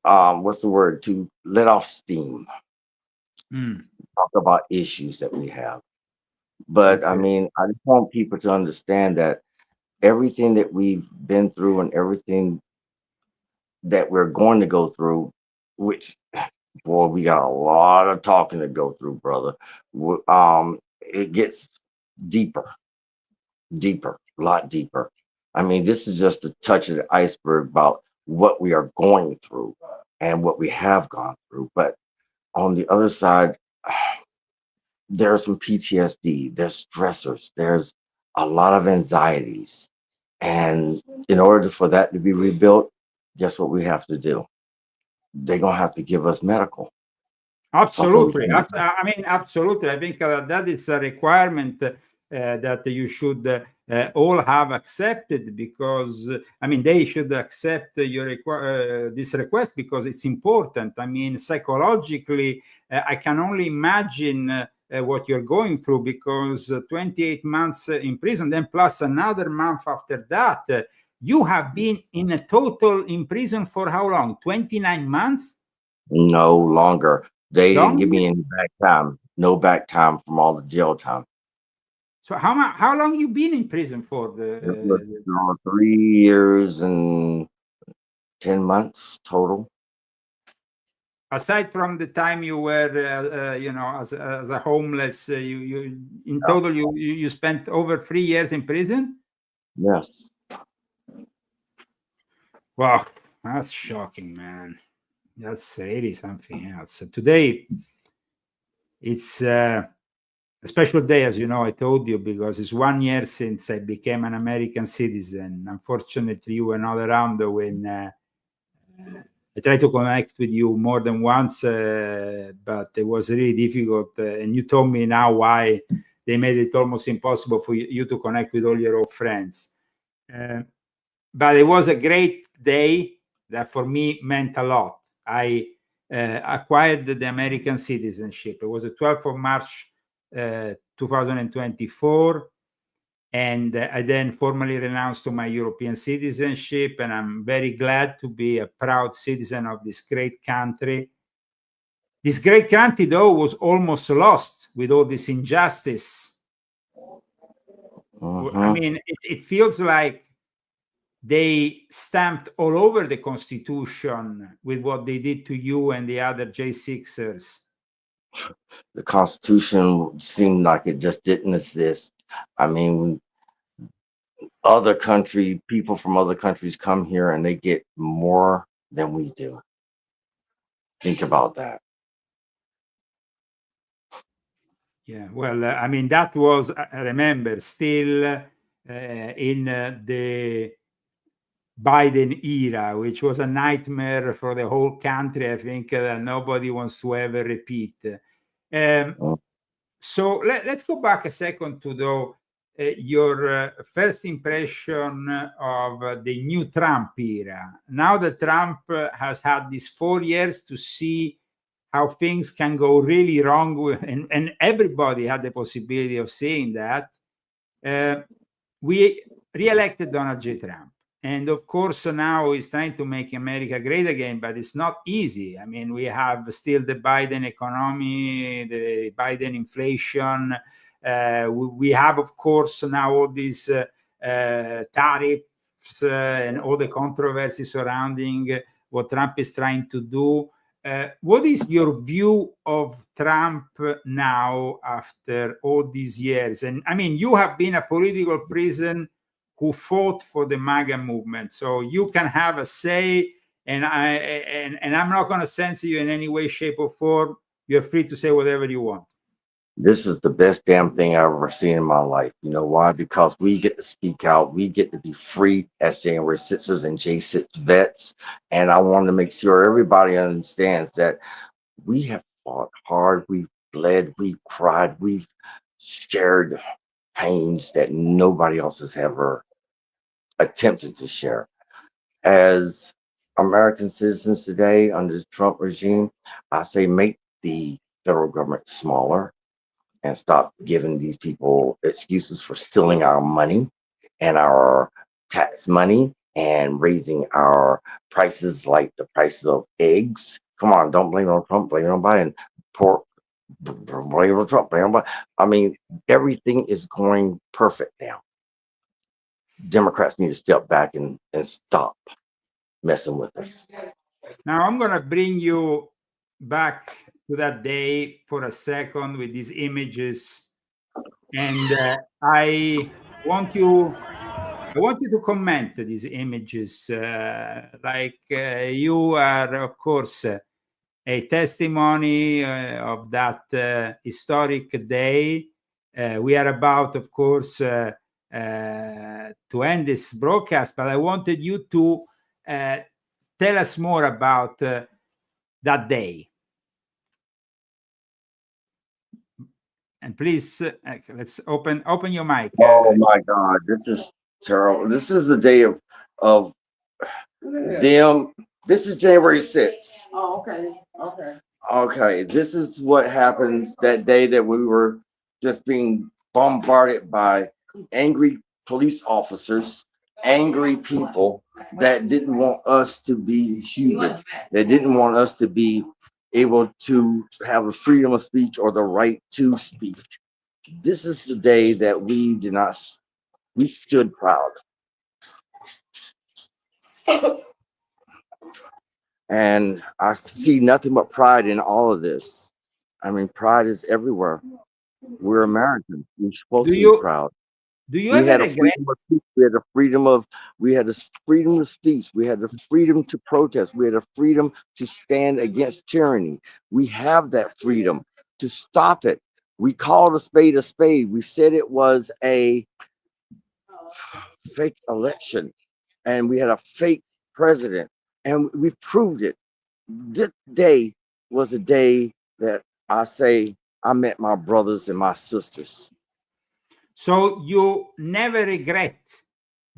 what's the word? To let off steam. Talk about issues that we have. But I mean, I just want people to understand that everything that we've been through and everything that we're going to go through, which, boy, we got a lot of talking to go through, brother. It gets deeper, a lot deeper. I mean, this is just a touch of the iceberg about what we are going through and what we have gone through. But on the other side, there's some PTSD, there's stressors, there's a lot of anxieties. And in order for that to be rebuilt, guess what we have to do? They're going to have to give us medical. Absolutely. I mean, absolutely. I think that is a requirement that you should all have accepted, because I mean, they should accept your this request because it's important. I mean, psychologically, I can only imagine what you're going through, because 28 months in prison, then plus another month after that, you have been in a total in prison for how long? 29 months? No longer. They didn't give Longer? me any back time. No back time from all the jail time. So how long you been in prison for? It was 3 years and 10 months total. Aside from the time you were, you know, as a homeless, you in total you spent over 3 years in prison. Yes. Wow, that's shocking, man. That's really something else. So today, it's a special day, as you know. I told you, because it's 1 year since I became an American citizen. Unfortunately, you were not around when I tried to connect with you more than once, but it was really difficult. And you told me now why they made it almost impossible for you to connect with all your old friends. But it was a great day that for me meant a lot. I acquired the American citizenship. It was the 12th of March, 2024. And I then formally renounced to my European citizenship, and I'm very glad to be a proud citizen of this great country. This great country, though, was almost lost with all this injustice. I mean, it feels like they stamped all over the Constitution with what they did to you and the other J6ERs. The Constitution seemed like it just didn't exist. I mean, people from other countries come here and they get more than we do. Think about that. Yeah, well, I mean, that was, I remember, still in the Biden era, which was a nightmare for the whole country. I think that nobody wants to ever repeat. So let's go back a second to your first impression of the new Trump era. Now that Trump has had these 4 years to see how things can go really wrong, and everybody had the possibility of seeing that, we re-elected Donald J. Trump. And of course, now he's trying to make America great again, but it's not easy. I mean, we have still the Biden economy, the Biden inflation. We have, of course, now all these tariffs and all the controversy surrounding what Trump is trying to do. What is your view of Trump now after all these years? And I mean, you have been a political prisoner who fought for the MAGA movement, so you can have a say. And I'm not going to censor you in any way, shape, or form. You're free to say whatever you want. This is the best damn thing I've ever seen in my life. You know why? Because we get to speak out. We get to be free as January 6ers and J6 vets. And I want to make sure everybody understands that we have fought hard. We've bled. We've cried. We've shared pains that nobody else has ever attempted to share. As American citizens today under the Trump regime, I say make the federal government smaller and stop giving these people excuses for stealing our money and our tax money and raising our prices like the prices of eggs. Come on, don't blame it on Trump, blame it on Biden. Pork, blame it on Trump, blame it on Biden. I mean, everything is going perfect now. Democrats need to step back and stop messing with us. Now, I'm going to bring you back to that day for a second with these images. And I want you to comment these images. You are, of course, a testimony of that historic day. We are about, of course, to end this broadcast, but I wanted you to tell us more about that day. And please, let's open your mic. Oh my God, this is terrible. This is the day of them. This is January 6th. Oh, okay. Okay. Okay, this is what happened that day that we were just being bombarded by angry police officers, angry people that didn't want us to be human. They didn't want us to be able to have the freedom of speech or the right to speak. This is the day that we did not, we stood proud. And I see nothing but pride in all of this. I mean, pride is everywhere. We're Americans. We're supposed Do to be you proud. do you We ever had a regret? freedom of speech. We had the freedom of speech. We had the freedom to protest. We had the freedom to stand against tyranny. We have that freedom to stop it. We called a spade a spade. We said it was a fake election and we had a fake president, and we proved it. This day was a day that I say I met my brothers and my sisters. So you never regret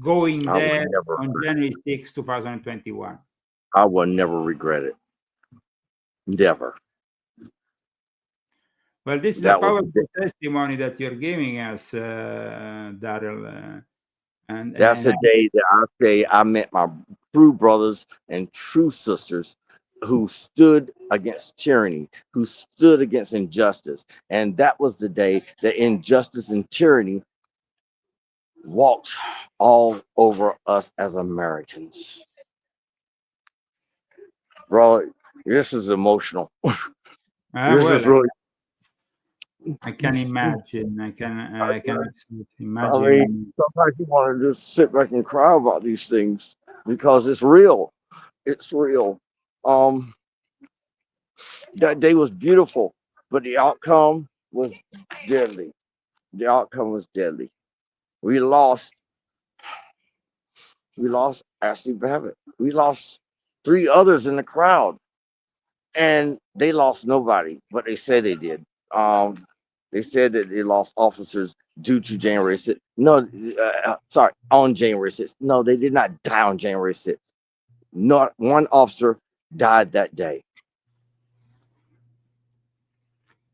going I will there never, on January 6, 2021. I will never regret it. Never. Well, this is a That was powerful testimony that you're giving us, Darrell. that's a day that I say I met my true brothers and true sisters who stood against tyranny, who stood against injustice. And that was the day that injustice and tyranny walked all over us as Americans. Bro, this is emotional. This well, is really, I can imagine. I can I imagine. mean, sometimes you want to just sit back and cry about these things because it's real. It's real. Um, that day was beautiful, but the outcome was deadly. The outcome was deadly. We lost. We lost Ashley Babbitt. We lost 3 others in the crowd, and they lost nobody, but they said they did. They said that they lost officers due to January 6th. No, sorry, on January 6th. No, they did not die on January 6th. Not one officer died that day.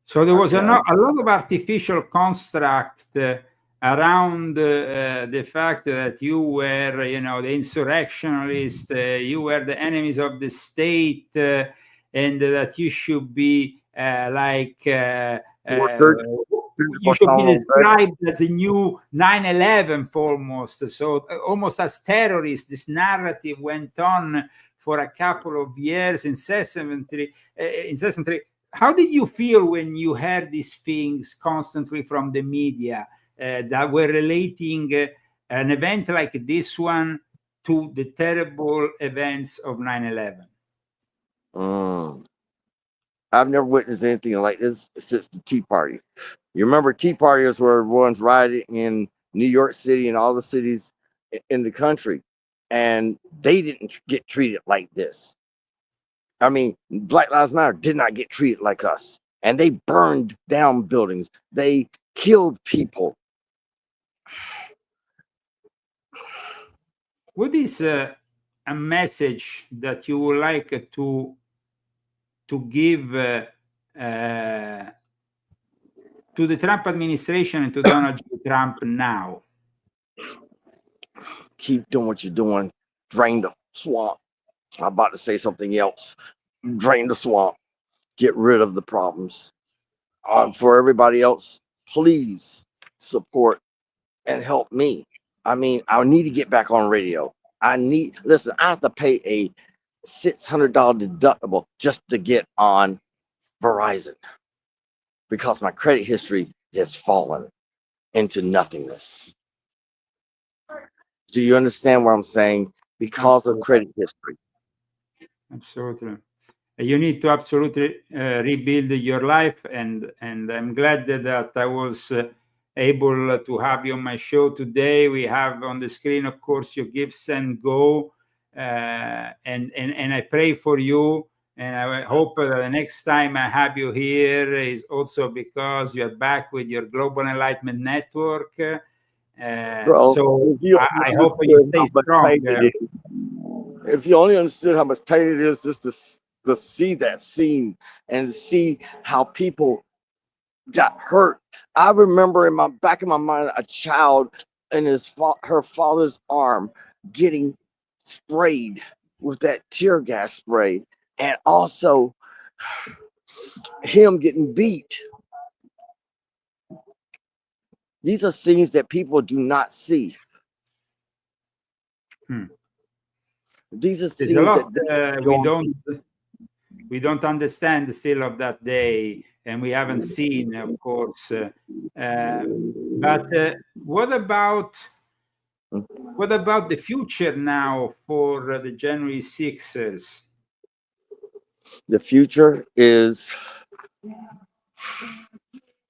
So there was a lot of artificial construct around the fact that you were, the insurrectionist, you were the enemies of the state, and that you should be you should be described as a new 9/11 almost. So almost as terrorists, this narrative went on for a couple of years incessantly. How did you feel when you heard these things constantly from the media that were relating an event like this one to the terrible events of 9/11? I've never witnessed anything like this since the Tea Party. You remember Tea Partiers were ones rioting in New York City and all the cities in the country, and they didn't get treated like this. I mean, Black Lives Matter did not get treated like us, and they burned down buildings. They killed people. What is a message that you would like to give to the Trump administration and to Donald J. Trump now? Keep doing what you're doing. Drain the swamp. I'm about to say something else. Drain the swamp. Get rid of the problems. For everybody else, please support and help me. I mean, I need to get back on radio. Listen, I have to pay a $600 deductible just to get on Verizon because my credit history has fallen into nothingness. Do you understand what I'm saying? Because of credit history. Absolutely. You need to absolutely rebuild your life, and I'm glad that I was able to have you on my show today. We have on the screen, of course, your Give, Send, Go, and I pray for you, and I hope that the next time I have you here is also because you're back with your Global Enlightenment Network. Bro, so I hope you stay strong. If you only understood how much pain it is just to to see that scene and see how people got hurt. I remember in my back of my mind a child in her father's arm getting sprayed with that tear gas spray, and also him getting beat. These are scenes that people do not see. These are There's scenes a lot that we don't understand still of that day, and we haven't seen, of course. But what about the future now for the January 6ers? The future is,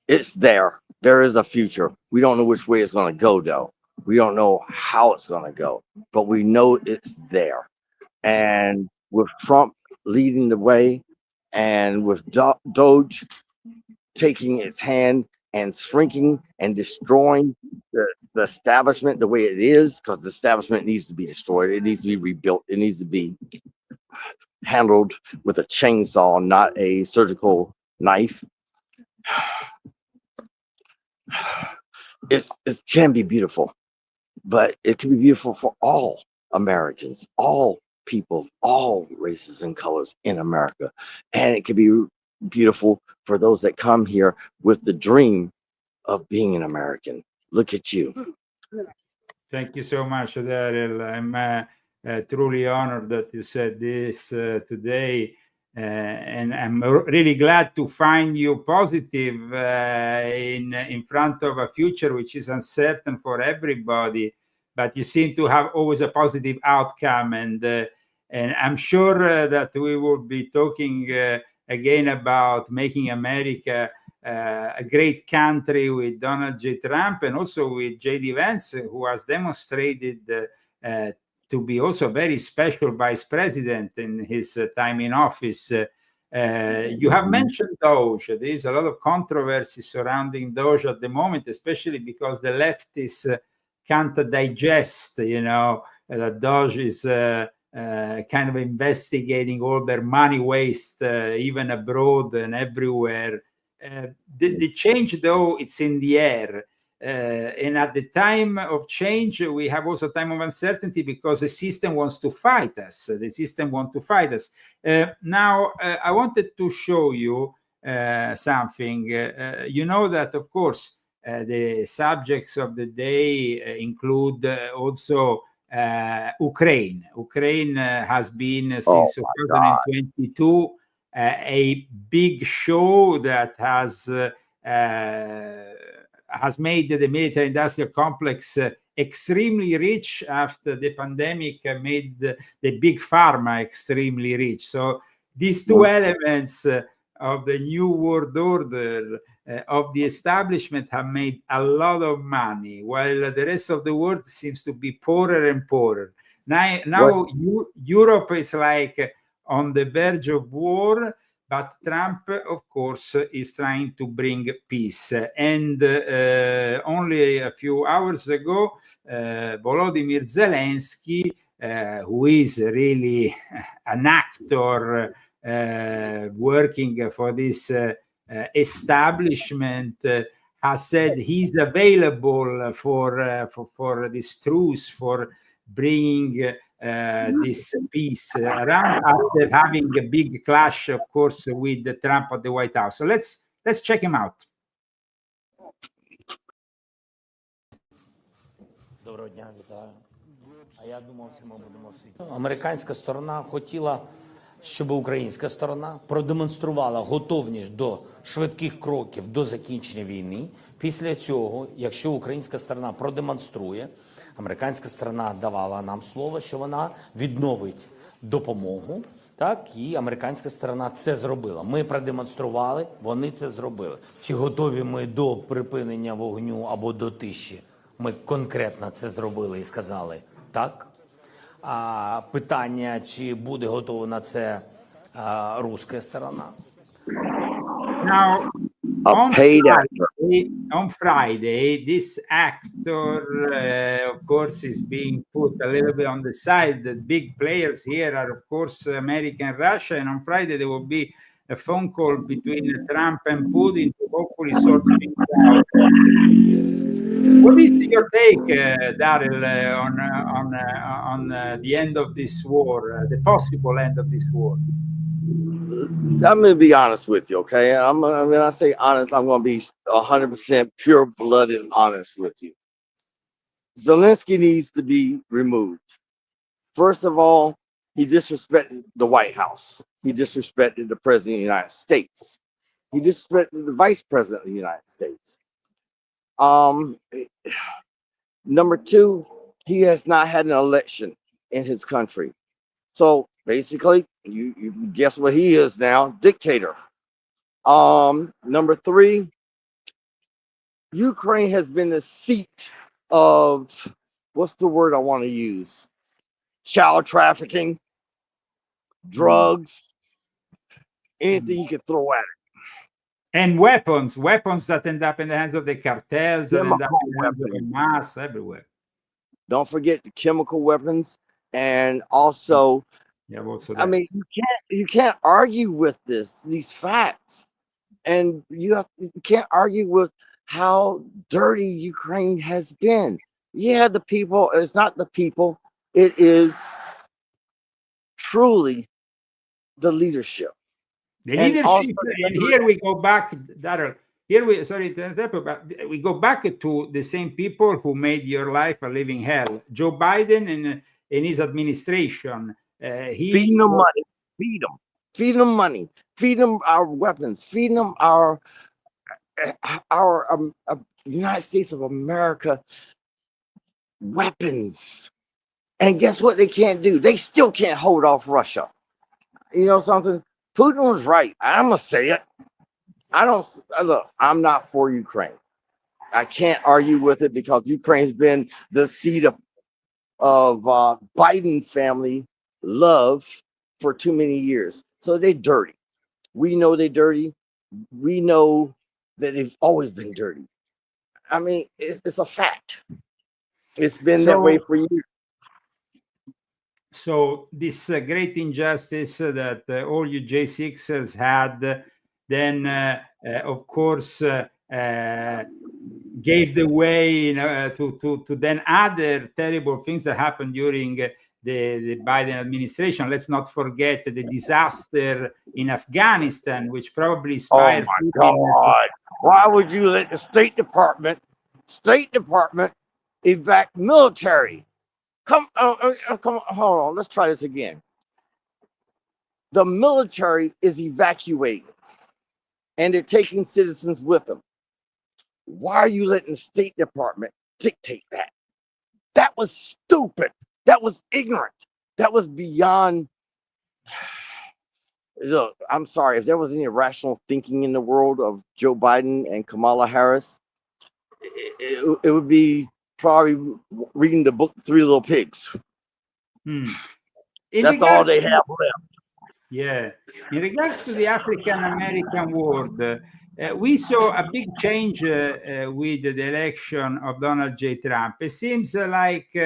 it's there. There is a future. We don't know which way it's going to go, though. We don't know how it's going to go, but we know it's there. And with Trump leading the way, and with Doge taking its hand and shrinking and destroying the establishment the way it is, because the establishment needs to be destroyed. It needs to be rebuilt. It needs to be handled with a chainsaw, not a surgical knife. It can be beautiful, but it can be beautiful for all Americans, all people, all races and colors in America. And it can be beautiful for those that come here with the dream of being an American. Look at you. Thank you so much, Darrell. I'm truly honored that you said this today. And I'm really glad to find you positive in front of a future which is uncertain for everybody. But you seem to have always a positive outcome. And I'm sure that we will be talking again about making America a great country with Donald J. Trump, and also with J.D. Vance, who has demonstrated to be also a very special vice president in his time in office. You have mentioned Doge. There is a lot of controversy surrounding Doge at the moment, especially because the leftists can't digest, that Doge is kind of investigating all their money waste, even abroad and everywhere. The change, though, it's in the air. And at the time of change, we have also time of uncertainty because the system wants to fight us. The system wants to fight us. Now, I wanted to show you something. You know that, of course, the subjects of the day include also Ukraine. Ukraine has been since 2022 a big show that has made the military-industrial complex extremely rich after the pandemic made the big pharma extremely rich. So these two elements of the new world order of the establishment have made a lot of money, while the rest of the world seems to be poorer and poorer. Now Europe is like on the verge of war, but Trump, of course, is trying to bring peace. And only a few hours ago, Volodymyr Zelensky, who is really an actor working for this establishment, has said he's available for this truce, for bringing this peace around, after having a big clash, of course, with Trump at the White House. So let's check him out. Доброго дня, вітаю. А я думав, що ми будемо всі. Американська сторона хотіла, щоб українська сторона продемонструвала готовність до швидких кроків до закінчення війни. Після цього, якщо українська сторона продемонструє, американська сторона давала нам слово, що вона відновить допомогу, так, і американська сторона це зробила. Ми продемонстрували, вони це зробили. Чи готові ми до припинення вогню або до тиші? Ми конкретно це зробили і сказали так. А питання, чи буде готова на це руська сторона? Now, On Friday, this actor, of course, is being put a little bit on the side. The big players here are, of course, America and Russia. And on Friday, there will be a phone call between Trump and Putin to hopefully sort things out. What is your take, Darrell, on the end of this war, the possible end of this war? I'm going to be honest with you, okay? When I say honest, I'm going to be 100% pure-blooded honest with you. Zelensky needs to be removed. First of all, he disrespected the White House. He disrespected the President of the United States. He disrespected the Vice President of the United States. Number two, he has not had an election in his country. So basically, you guess what he is now, dictator. Number three, Ukraine has been the seat of, what's the word I want to use? Child trafficking, drugs, anything you can throw at it. And weapons that end up in the hands of the cartels, that end up in the hands of the mass everywhere. Don't forget the chemical weapons, and also, I mean, you can't argue with these facts, and you can't argue with how dirty Ukraine has been. Yeah, the people, it's not the people, it is truly the leadership. The leadership, and here we go back, Darrell. Here we, sorry to interrupt, but we go back to the same people who made your life a living hell. Joe Biden and his administration. Feeding them money, feed them money, feed them our weapons, feed them our United States of America weapons. And guess what they can't do? They still can't hold off Russia. You know something? Putin was right. I'm gonna say it. Look, I'm not for Ukraine. I can't argue with it because Ukraine's been the seat of Biden family love for too many years. So they're dirty. We know they're dirty. We know that they've always been dirty. I mean, it's a fact. It's been that way for years. So this great injustice that all you J6ers had, then of course gave the way to then other terrible things that happened during the Biden administration. Let's not forget the disaster in Afghanistan, which probably inspired. Oh my God! Why would you let the State Department evac military? Come on, hold on. Let's try this again. The military is evacuating, and they're taking citizens with them. Why are you letting the State Department dictate that? That was stupid. That was ignorant. That was beyond. Look, I'm sorry. If there was any rational thinking in the world of Joe Biden and Kamala Harris, it would be probably reading the book Three Little Pigs. That's all they have left. Yeah. In regards to the African-American world, we saw a big change with the election of Donald J. Trump. It seems like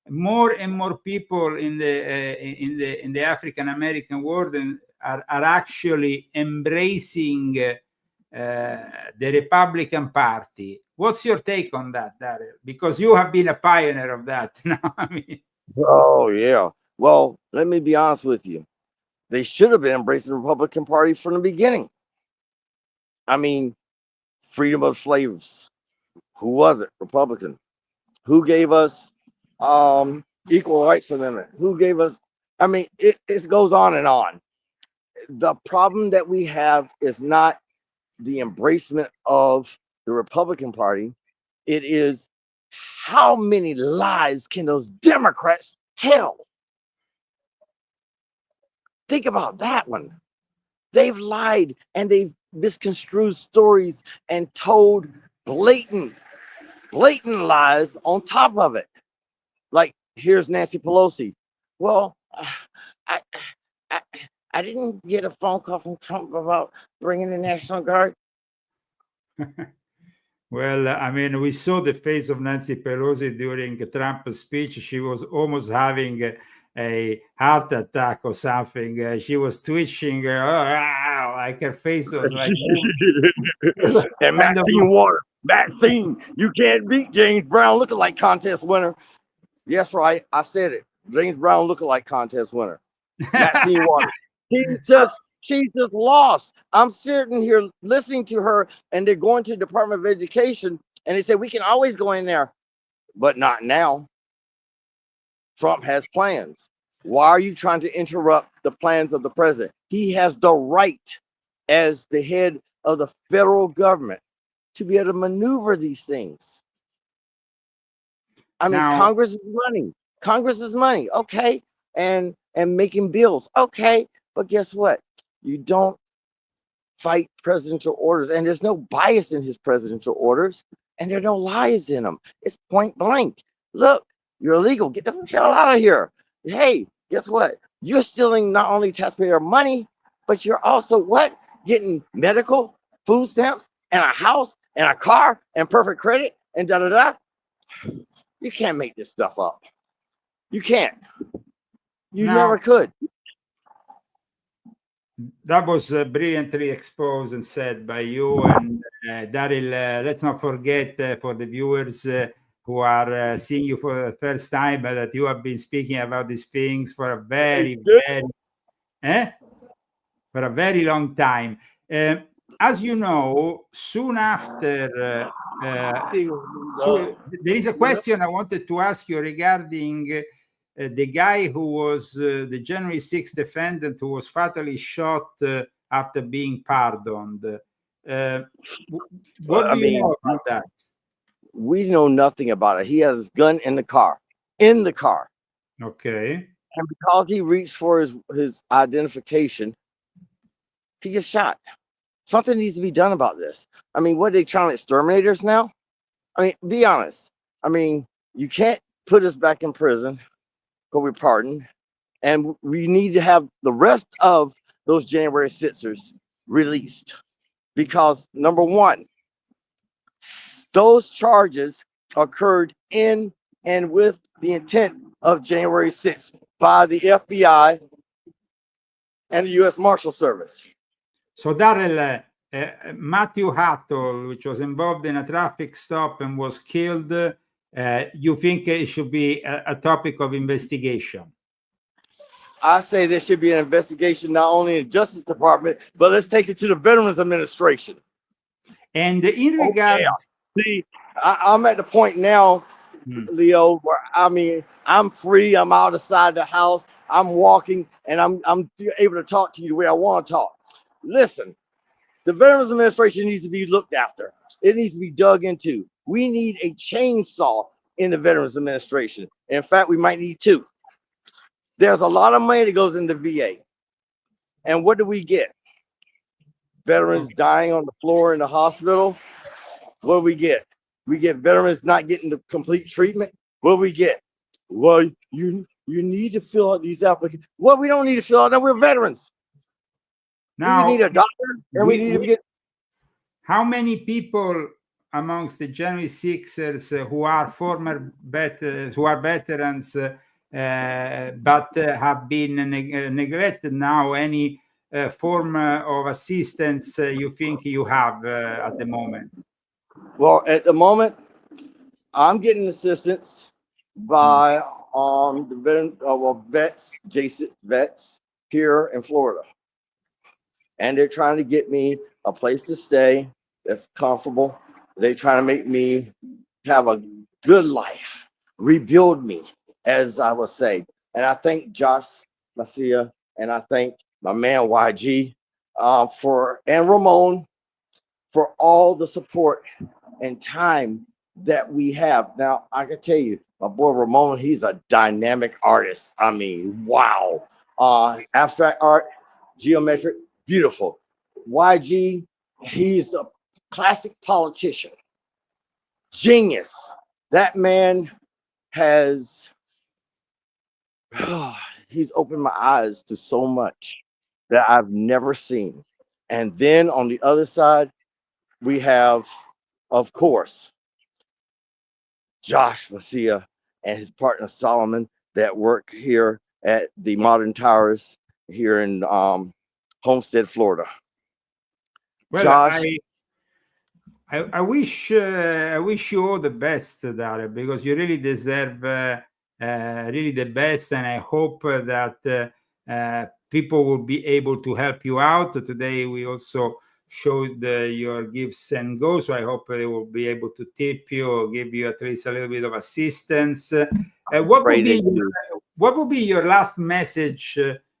more and more people in the African-American world are actually embracing the Republican Party. What's your take on that, Darrell? Because you have been a pioneer of that. No, I mean. Oh yeah. Well, let me be honest with you. They should have been embracing the Republican Party from the beginning. I mean, freedom of slaves. Who was it? Republican. Who gave us equal rights amendment? Who gave us? I mean, it goes on and on. The problem that we have is not the embracement of the Republican Party. It is how many lies can those Democrats tell? Think about that one. They've lied and they've misconstrued stories and told blatant lies on top of it. Like, here's Nancy Pelosi. Well, I didn't get a phone call from Trump about bringing the National Guard. Well, I mean, we saw the face of Nancy Pelosi during Trump's speech. She was almost having a heart attack or something. She was twitching, like her face was like moving. And Kind of, Maxine Water. Maxine, you can't beat James Brown lookalike contest winner. Yes, right. I said it. James Brown lookalike contest winner. Maxine Water. She's just lost. I'm sitting here listening to her, and they're going to the Department of Education, and they say we can always go in there, but not now. Trump has plans. Why are you trying to interrupt the plans of the president? He has the right, as the head of the federal government, to be able to maneuver these things. I mean, Now- Congress is money. Congress is money, okay, and making bills, okay. But guess what? You don't fight presidential orders, and there's no bias in his presidential orders, and there are no lies in them. It's point blank. Look, you're illegal. Get the hell out of here. Hey, guess what? You're stealing not only taxpayer money, but you're also what? Getting medical, food stamps, and a house, and a car, and perfect credit, and da da da. You can't make this stuff up. You can't. You Now- never could. That was brilliantly exposed and said by you and Darrell. Let's not forget for the viewers who are seeing you for the first time that you have been speaking about these things for a very long time. As you know, soon after, there is a question I wanted to ask you regarding the guy who was the January 6th defendant who was fatally shot after being pardoned. What do you know about that? We know nothing about it. He has his gun in the car. In the car. Okay. And because he reached for his identification, he gets shot. Something needs to be done about this. I mean, what are they trying to exterminate us now? I mean, be honest. I mean, you can't put us back in prison, go with pardon, and we need to have the rest of those January 6ers released. Because number one, those charges occurred in and with the intent of January 6th by the FBI and the U.S. Marshal Service. So Darrell, Matthew Hattel, which was involved in a traffic stop and was killed, you think it should be a topic of investigation? I say there should be an investigation not only in the Justice Department, but let's take it to the Veterans Administration. And in regards, see, I'm at the point now, Leo, where I mean, I'm free. I'm outside the house. I'm walking, and I'm able to talk to you the way I want to talk. Listen, the Veterans Administration needs to be looked after. It needs to be dug into. We need a chainsaw in the Veterans Administration. In fact, we might need two. There's a lot of money that goes into VA. And what do we get? Veterans dying on the floor in the hospital. What do we get? We get veterans not getting the complete treatment. What do we get? Well, you need to fill out these applications. Well, we don't need to fill out. No, we're veterans. now We need a doctor, and we need to get. How many people amongst the January 6ers who are veterans, but have been neglected now? Any form of assistance you think you have at the moment? Well, at the moment, I'm getting assistance by the vets, J6 vets here in Florida, and they're trying to get me a place to stay that's comfortable. They're trying to make me have a good life, rebuild me, as I would say. And I thank Josh Macia and I thank my man YG and Ramon for all the support and time that we have. Now, I can tell you, my boy Ramon, he's a dynamic artist. I mean, wow. Abstract art, geometric, beautiful. YG, he's a classic politician. Genius. That man has, he's opened my eyes to so much that I've never seen. And then on the other side, we have, of course, Josh Messiah and his partner Solomon that work here at the Modern Towers here in Homestead, Florida. Well, Josh, I wish you all the best, Darrell, because you really deserve really the best, and I hope that people will be able to help you out. Today we also showed your gifts and go, so I hope they will be able to tip you or give you at least a little bit of assistance. What would be your last message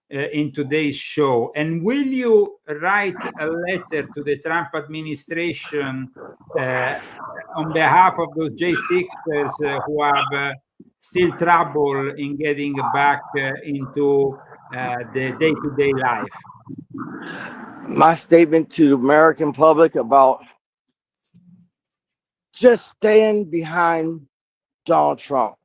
in today's show? And will you write a letter to the Trump administration on behalf of those J6ers who have still trouble in getting back into the day-to-day life? my statement to the American public about just stand behind Donald Trump.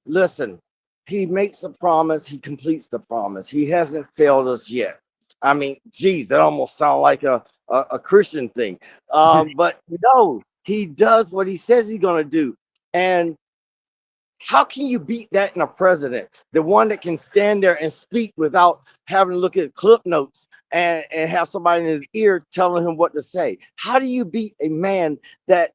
Listen, he makes a promise, he completes the promise. He hasn't failed us yet. I mean, geez, that almost sounds like a Christian thing. But no, he does what he says he's going to do. And how can you beat that in a president? The one that can stand there and speak without having to look at clip notes and have somebody in his ear telling him what to say. How do you beat a man that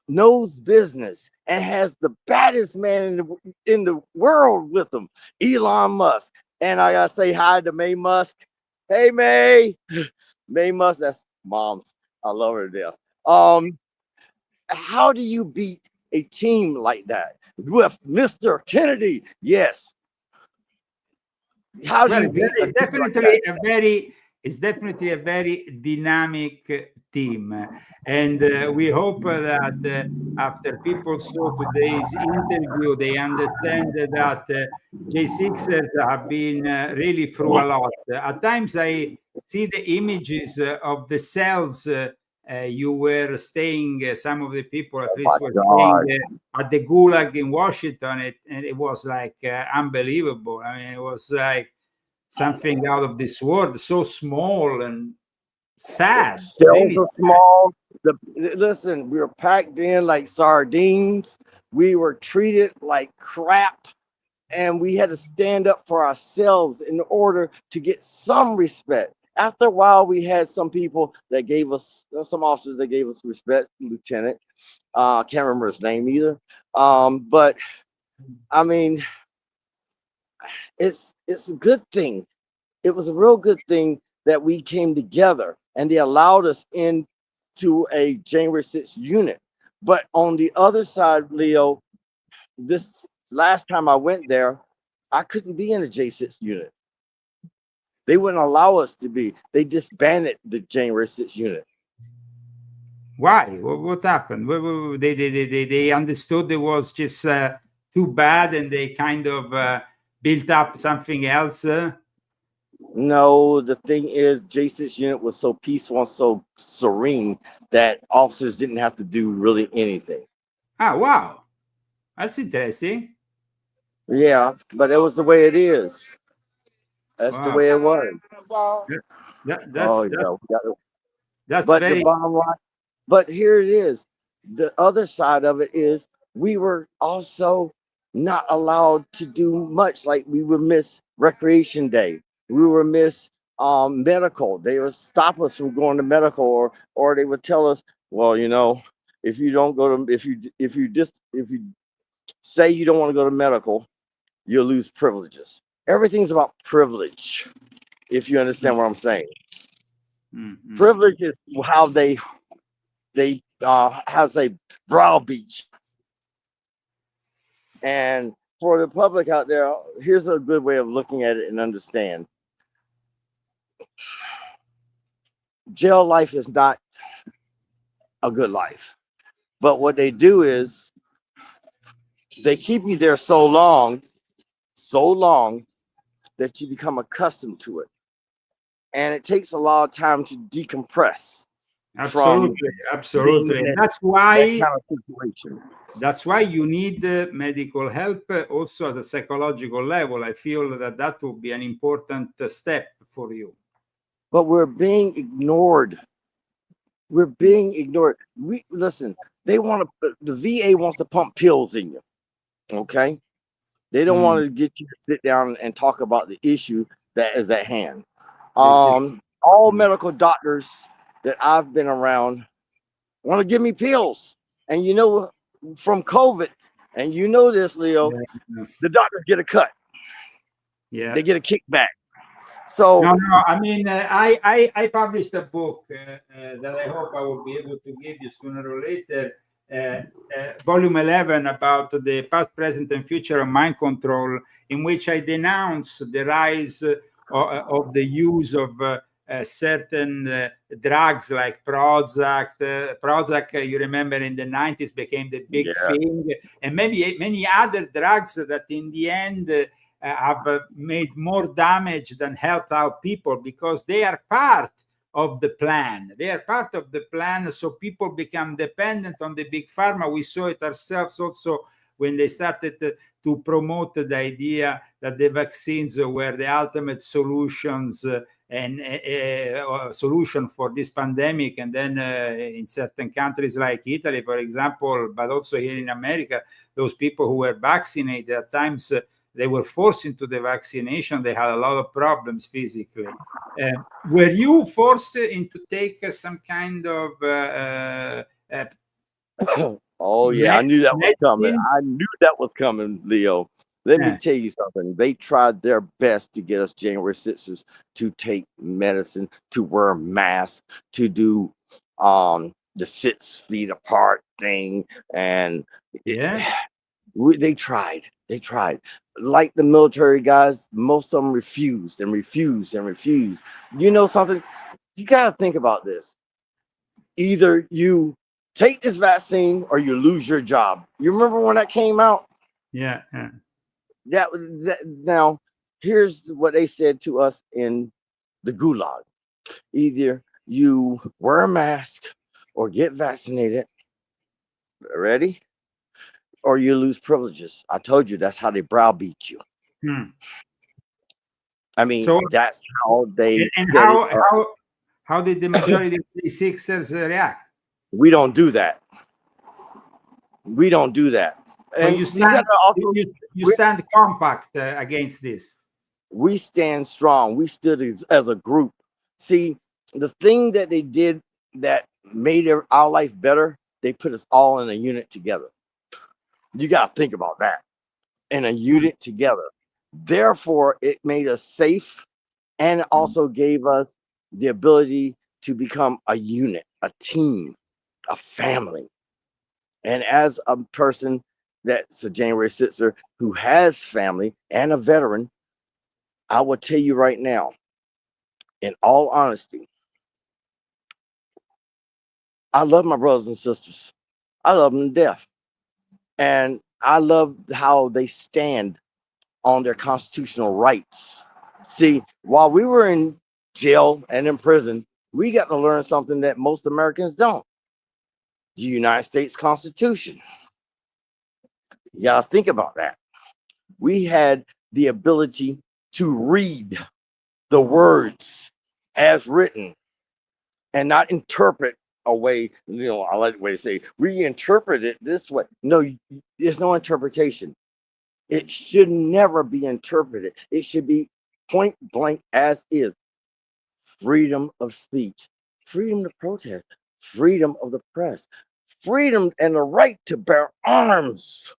knows business and has the baddest man in the world with him, Elon Musk? And I gotta say hi to May Musk. Hey May, May Musk, that's mom's. I love her to death. How do you beat a team like that with Mr. Kennedy? Yes. How do Well, you beat it's definitely a very dynamic team, and we hope that after people saw today's interview, they understand that J6ers have been really through a lot. At times, I see the images of the cells you were staying. Some of the people, at least, were staying at the Gulag in Washington, and it was like unbelievable. I mean, it was like something out of this world, so small and sad. Cells Really are small. Listen, we were packed in like sardines. We were treated like crap. And we had to stand up for ourselves in order to get some respect. After a while, we had some people that gave us, some officers that gave us respect. Lieutenant, can't remember his name either. But I mean, it's a good thing. It was a real good thing that we came together and they allowed us into a January 6th unit. But on the other side, Leo, this last time I went there, I couldn't be in a J6 unit. They wouldn't allow us to be. They disbanded the January 6th unit. Why? What happened? They understood it was just too bad, and they kind of built up something else. No, the thing is, J6 unit was so peaceful and so serene that officers didn't have to do really anything. Ah, wow, that's interesting. Yeah, but it was the way it is. That's the way it was. That's but very. The bottom line, but here it is. The other side of it is we were also not allowed to do much. Like we would miss recreation day. We would miss medical. They would stop us from going to medical, or they would tell us, well, you know, if you don't go to if you say you don't want to go to medical, you'll lose privileges. Everything's about privilege, if you understand what I'm saying. Mm-hmm. Privilege is how they how to say browbeat. And for the public out there, here's a good way of looking at it and understand. Jail life is not a good life. But what they do is they keep you there so long that you become accustomed to it. And it takes a lot of time to decompress. Absolutely. That's why that kind of situation. That's why you need medical help also at a psychological level. I feel that would be an important step for you. But we're being ignored. We're being ignored. We listen. They want to. The VA wants to pump pills in you. Okay. They don't want to get you to sit down and talk about the issue that is at hand. They just All medical doctors that I've been around want to give me pills. And you know, from COVID, and you know this, Leo, yeah, the doctors get a cut. yeah. They get a kickback. So No. I mean, I published a book that I hope I will be able to give you sooner or later. Volume 11 about the past, present, and future of mind control, in which I denounce the rise of the use of certain drugs like Prozac. Prozac, you remember, in the 90s became the big yeah, thing, and maybe many other drugs that in the end have made more damage than helped out people, because they are part of the plan. They are part of the plan, so people become dependent on the big pharma. We saw it ourselves also when they started to promote the idea that the vaccines were the ultimate solutions and solution for this pandemic. And then in certain countries like Italy, for example, but also here in America, those people who were vaccinated at times, they were forced into the vaccination. They had a lot of problems physically. Were you forced into take some kind of oh yeah, I knew that was coming. medicine? I knew that was coming, Leo. Let me tell you something. They tried their best to get us January 6ers to take medicine, to wear masks, to do the 6 feet apart thing, and Yeah, they tried. They tried. Like the military guys, most of them refused and refused and refused. You know something? You got to think about this. Either you take this vaccine or you lose your job. You remember when that came out? yeah. That now, here's what they said to us in the gulag. Either you wear a mask or get vaccinated. Ready? Or you lose privileges. I told you that's how they browbeat you. Hmm. I mean, So, that's how they and set it up. how did the majority of the Sixers react? We don't do that. We don't do that. So And you you got stand to also, you we, stand compact against this. we stand strong. We stood as a group. See, the thing that they did that made our life better, they put us all in a unit together. You got to think about that. In a unit together. Therefore, it made us safe, and it also gave us the ability to become a unit, a team, a family. And as a person that's a January 6er who has family and a veteran, I will tell you right now, in all honesty, I love my brothers and sisters. I love them to death. And I love how they stand on their constitutional rights. See, while we were in jail and in prison, we got to learn something that most Americans don't: the United States Constitution. You got to think about that. We had the ability to read the words as written and not interpret a way. I like the way to say we interpret it this way. No, there's no interpretation. It should never be interpreted. It should be point blank as is. Freedom of speech, freedom to protest, freedom of the press, freedom and the right to bear arms.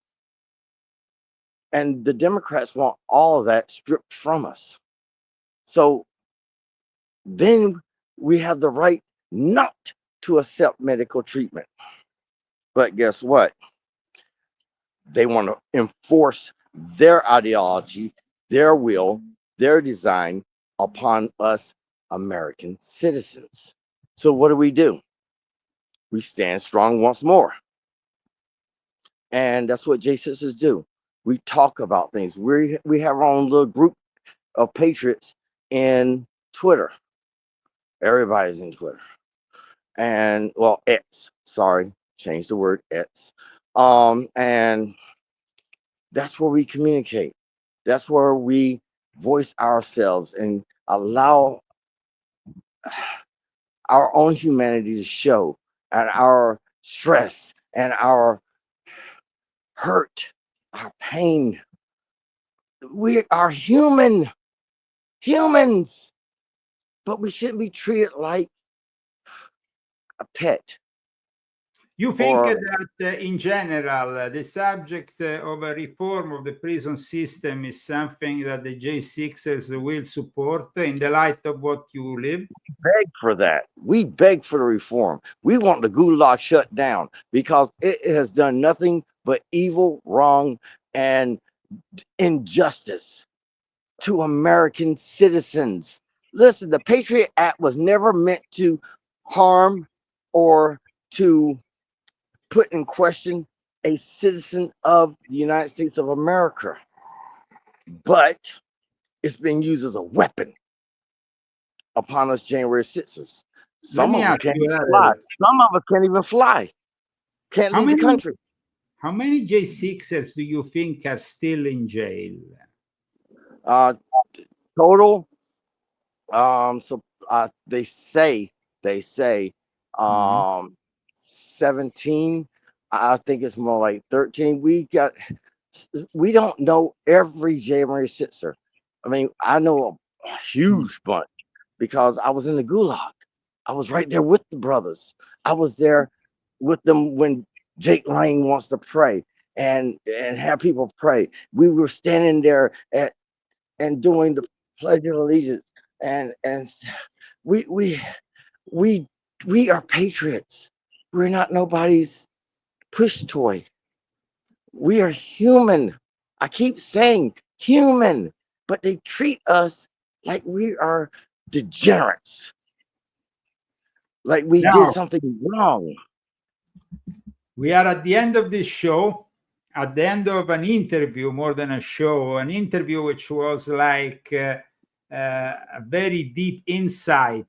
And the Democrats want all of that stripped from us. So then we have the right not to accept medical treatment. But guess what? They want to enforce their ideology, their will, their design upon us American citizens. So what do? We stand strong once more. And that's what J6ERs do. We talk about things. We have our own little group of patriots in Twitter. Everybody's in Twitter. And well, X, sorry, change the word X. And that's where we communicate. That's where we voice ourselves and allow our own humanity to show, and our stress and our hurt, our pain. We are humans, but we shouldn't be treated like a pet. You think Or that in general, the subject of a reform of the prison system is something that the J6ers will support in the light of what you live? beg for that. We beg for the reform. We want the gulag shut down because it has done nothing but evil, wrong, and injustice to American citizens. Listen, the Patriot Act was never meant to harm or to put in question a citizen of the United States of America, but it's been used as a weapon upon us January 6ers. Let Some me of us ask can't you, even fly. Some of us can't even fly. Can't how leave the many country. how many J6ers do you think are still in jail? Total. So they say Mhm. 17. I think it's more like 13. We don't know every January 6er. I mean, I know a huge bunch because I was in the gulag. I was right there with the brothers. I was there with them when Jake Lang wants to pray and have people pray. We were standing there and doing the Pledge of Allegiance, and we we we we are patriots. We're not nobody's push toy. We are human. I keep saying human, but they treat us like we are degenerates, like we did Now, something wrong. we are at the end of this show, at the end of an interview, more than a show, an interview which was like a very deep insight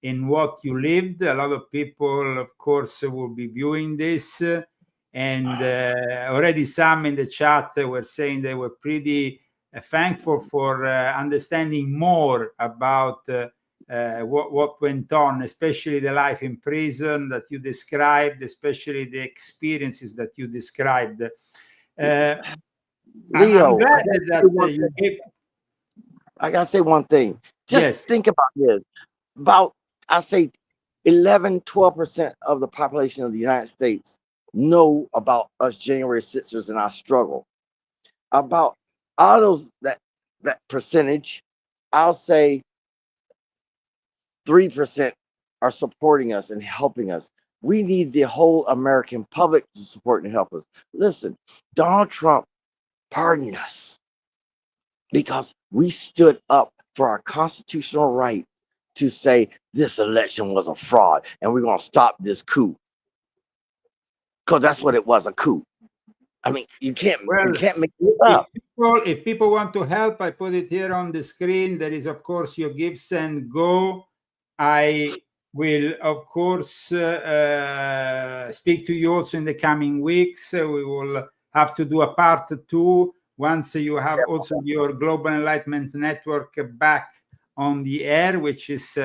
in what you lived. A lot of people, of course, will be viewing this. And already some in the chat were saying they were pretty thankful for understanding more about what went on, especially the life in prison that you described, especially the experiences that you described. I'm Leo, glad that you gave. I gotta say one thing. Just Yes. think about this. About, I say 11-12% of the population of the United States know about us January 6ers and our struggle. About all those that percentage, I'll say 3% are supporting us and helping us. We need the whole American public to support and help us. Listen, Donald Trump pardoned us because we stood up for our constitutional right to say this election was a fraud and we're going to stop this coup. Because that's what it was, a coup. I mean, you can't make it up. If people want to help, I put it here on the screen. There is, of course, your Give, Send, Go. I will, of course, speak to you also in the coming weeks. We will have to do a part 2 once you have also your Global Enlightenment Network back on the air, which is,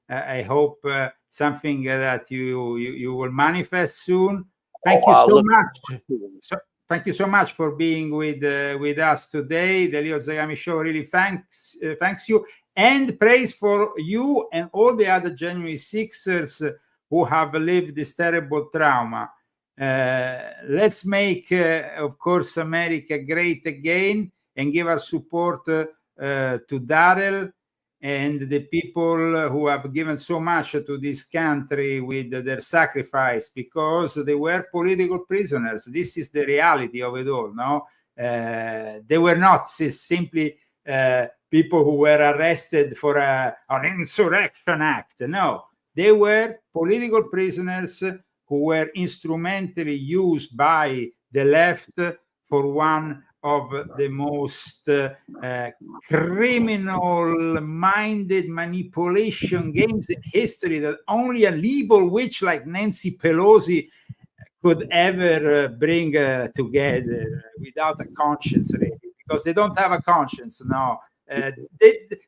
I hope, something that you will manifest soon. Thank you so much. Thank you so much for being with us today. The Leo Zagami Show really thanks you, and praise for you and all the other January 6ers who have lived this terrible trauma. Let's make, of course, America great again and give our support to Darrell and the people who have given so much to this country with their sacrifice, because they were political prisoners. This is the reality of it all, no? They were not simply people who were arrested for an insurrection act. No, they were political prisoners who were instrumentally used by the left for one of the most criminal-minded manipulation games in history that only an evil witch like Nancy Pelosi could ever bring together without a conscience, really, because they don't have a conscience now.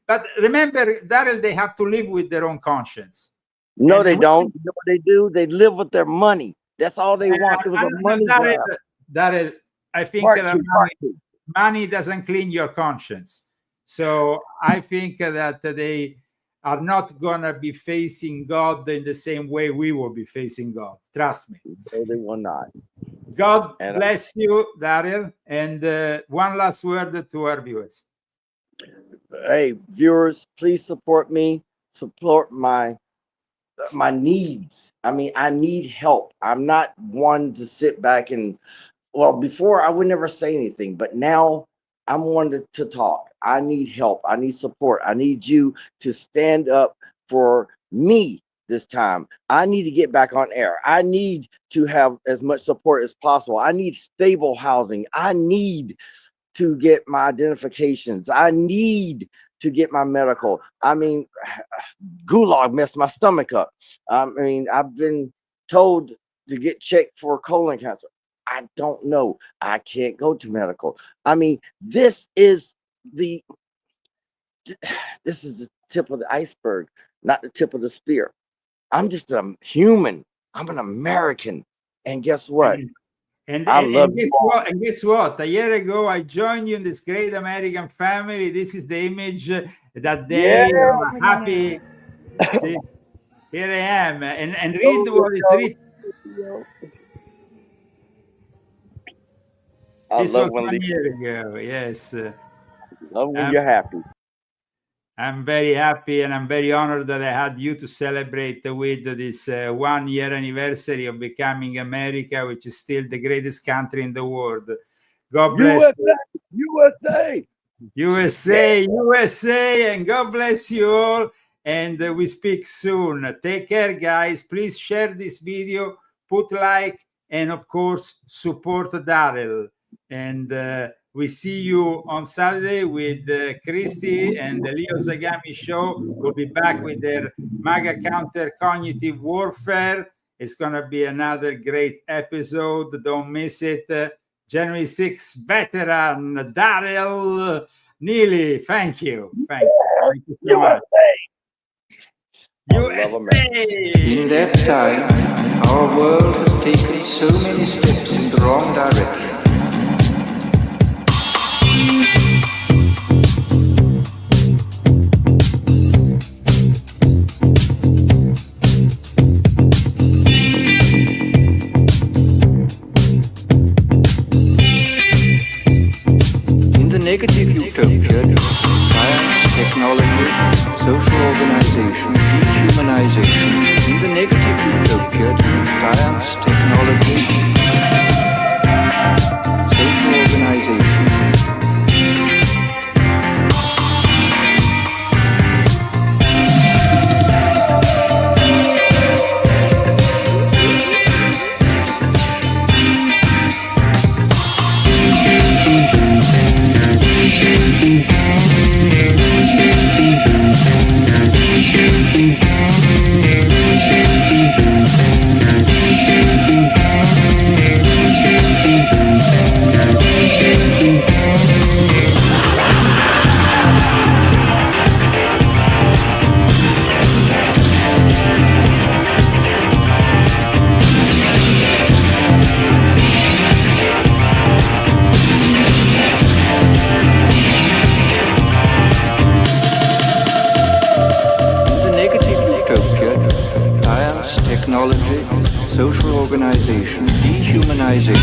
But remember, Darrell, they have to live with their own conscience. No, And they don't. You know what they do? They live with their money. That's all they want. It was a money grab. That I think Part that two, part two. money doesn't clean your conscience. So I think that they are not going to be facing God in the same way we will be facing God. Trust me. No, they will not. God bless you, Darrell. And one last word to our viewers. Hey, viewers, please support me. Support my needs. I mean, I need help. I'm not one to sit back and, well, before I would never say anything, but now I'm one to talk. I need help. I need support. I need you to stand up for me this time. I need to get back on air. I need to have as much support as possible. I need stable housing. I need to get my identifications. I need to get my medical. I mean, gulag messed my stomach up. I mean, I've been told to get checked for colon cancer. I don't know. I can't go to medical. I mean, this is the tip of the iceberg, not the tip of the spear. I'm just a human. I'm an American. And guess what? And guess what? A year ago, I joined you in this great American family. This is the image that they are happy. See, here I am. And read what is written. This was 1 year ago. Yes. Love when you're happy. I'm very happy and I'm very honored that I had you to celebrate with this 1 year anniversary of becoming America, which is still the greatest country in the world. God bless USA, USA, USA, and God bless you all. And we speak soon. Take care, guys. Please share this video, put like, and of course, support Darrell. And we see you on Saturday with Christy and the Leo Zagami show. We'll be back with their MAGA Counter Cognitive Warfare. It's going to be another great episode. Don't miss it. January 6th, veteran Darrell Neely. Thank you. Thank you so much. USA. In that time, our world has taken so many steps in the wrong direction. Negative utopia, science, technology, social organization, dehumanization. In the negative utopia, science, technology, social organization. Technology, social organization, dehumanization.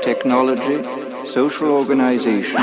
Technology, social organization,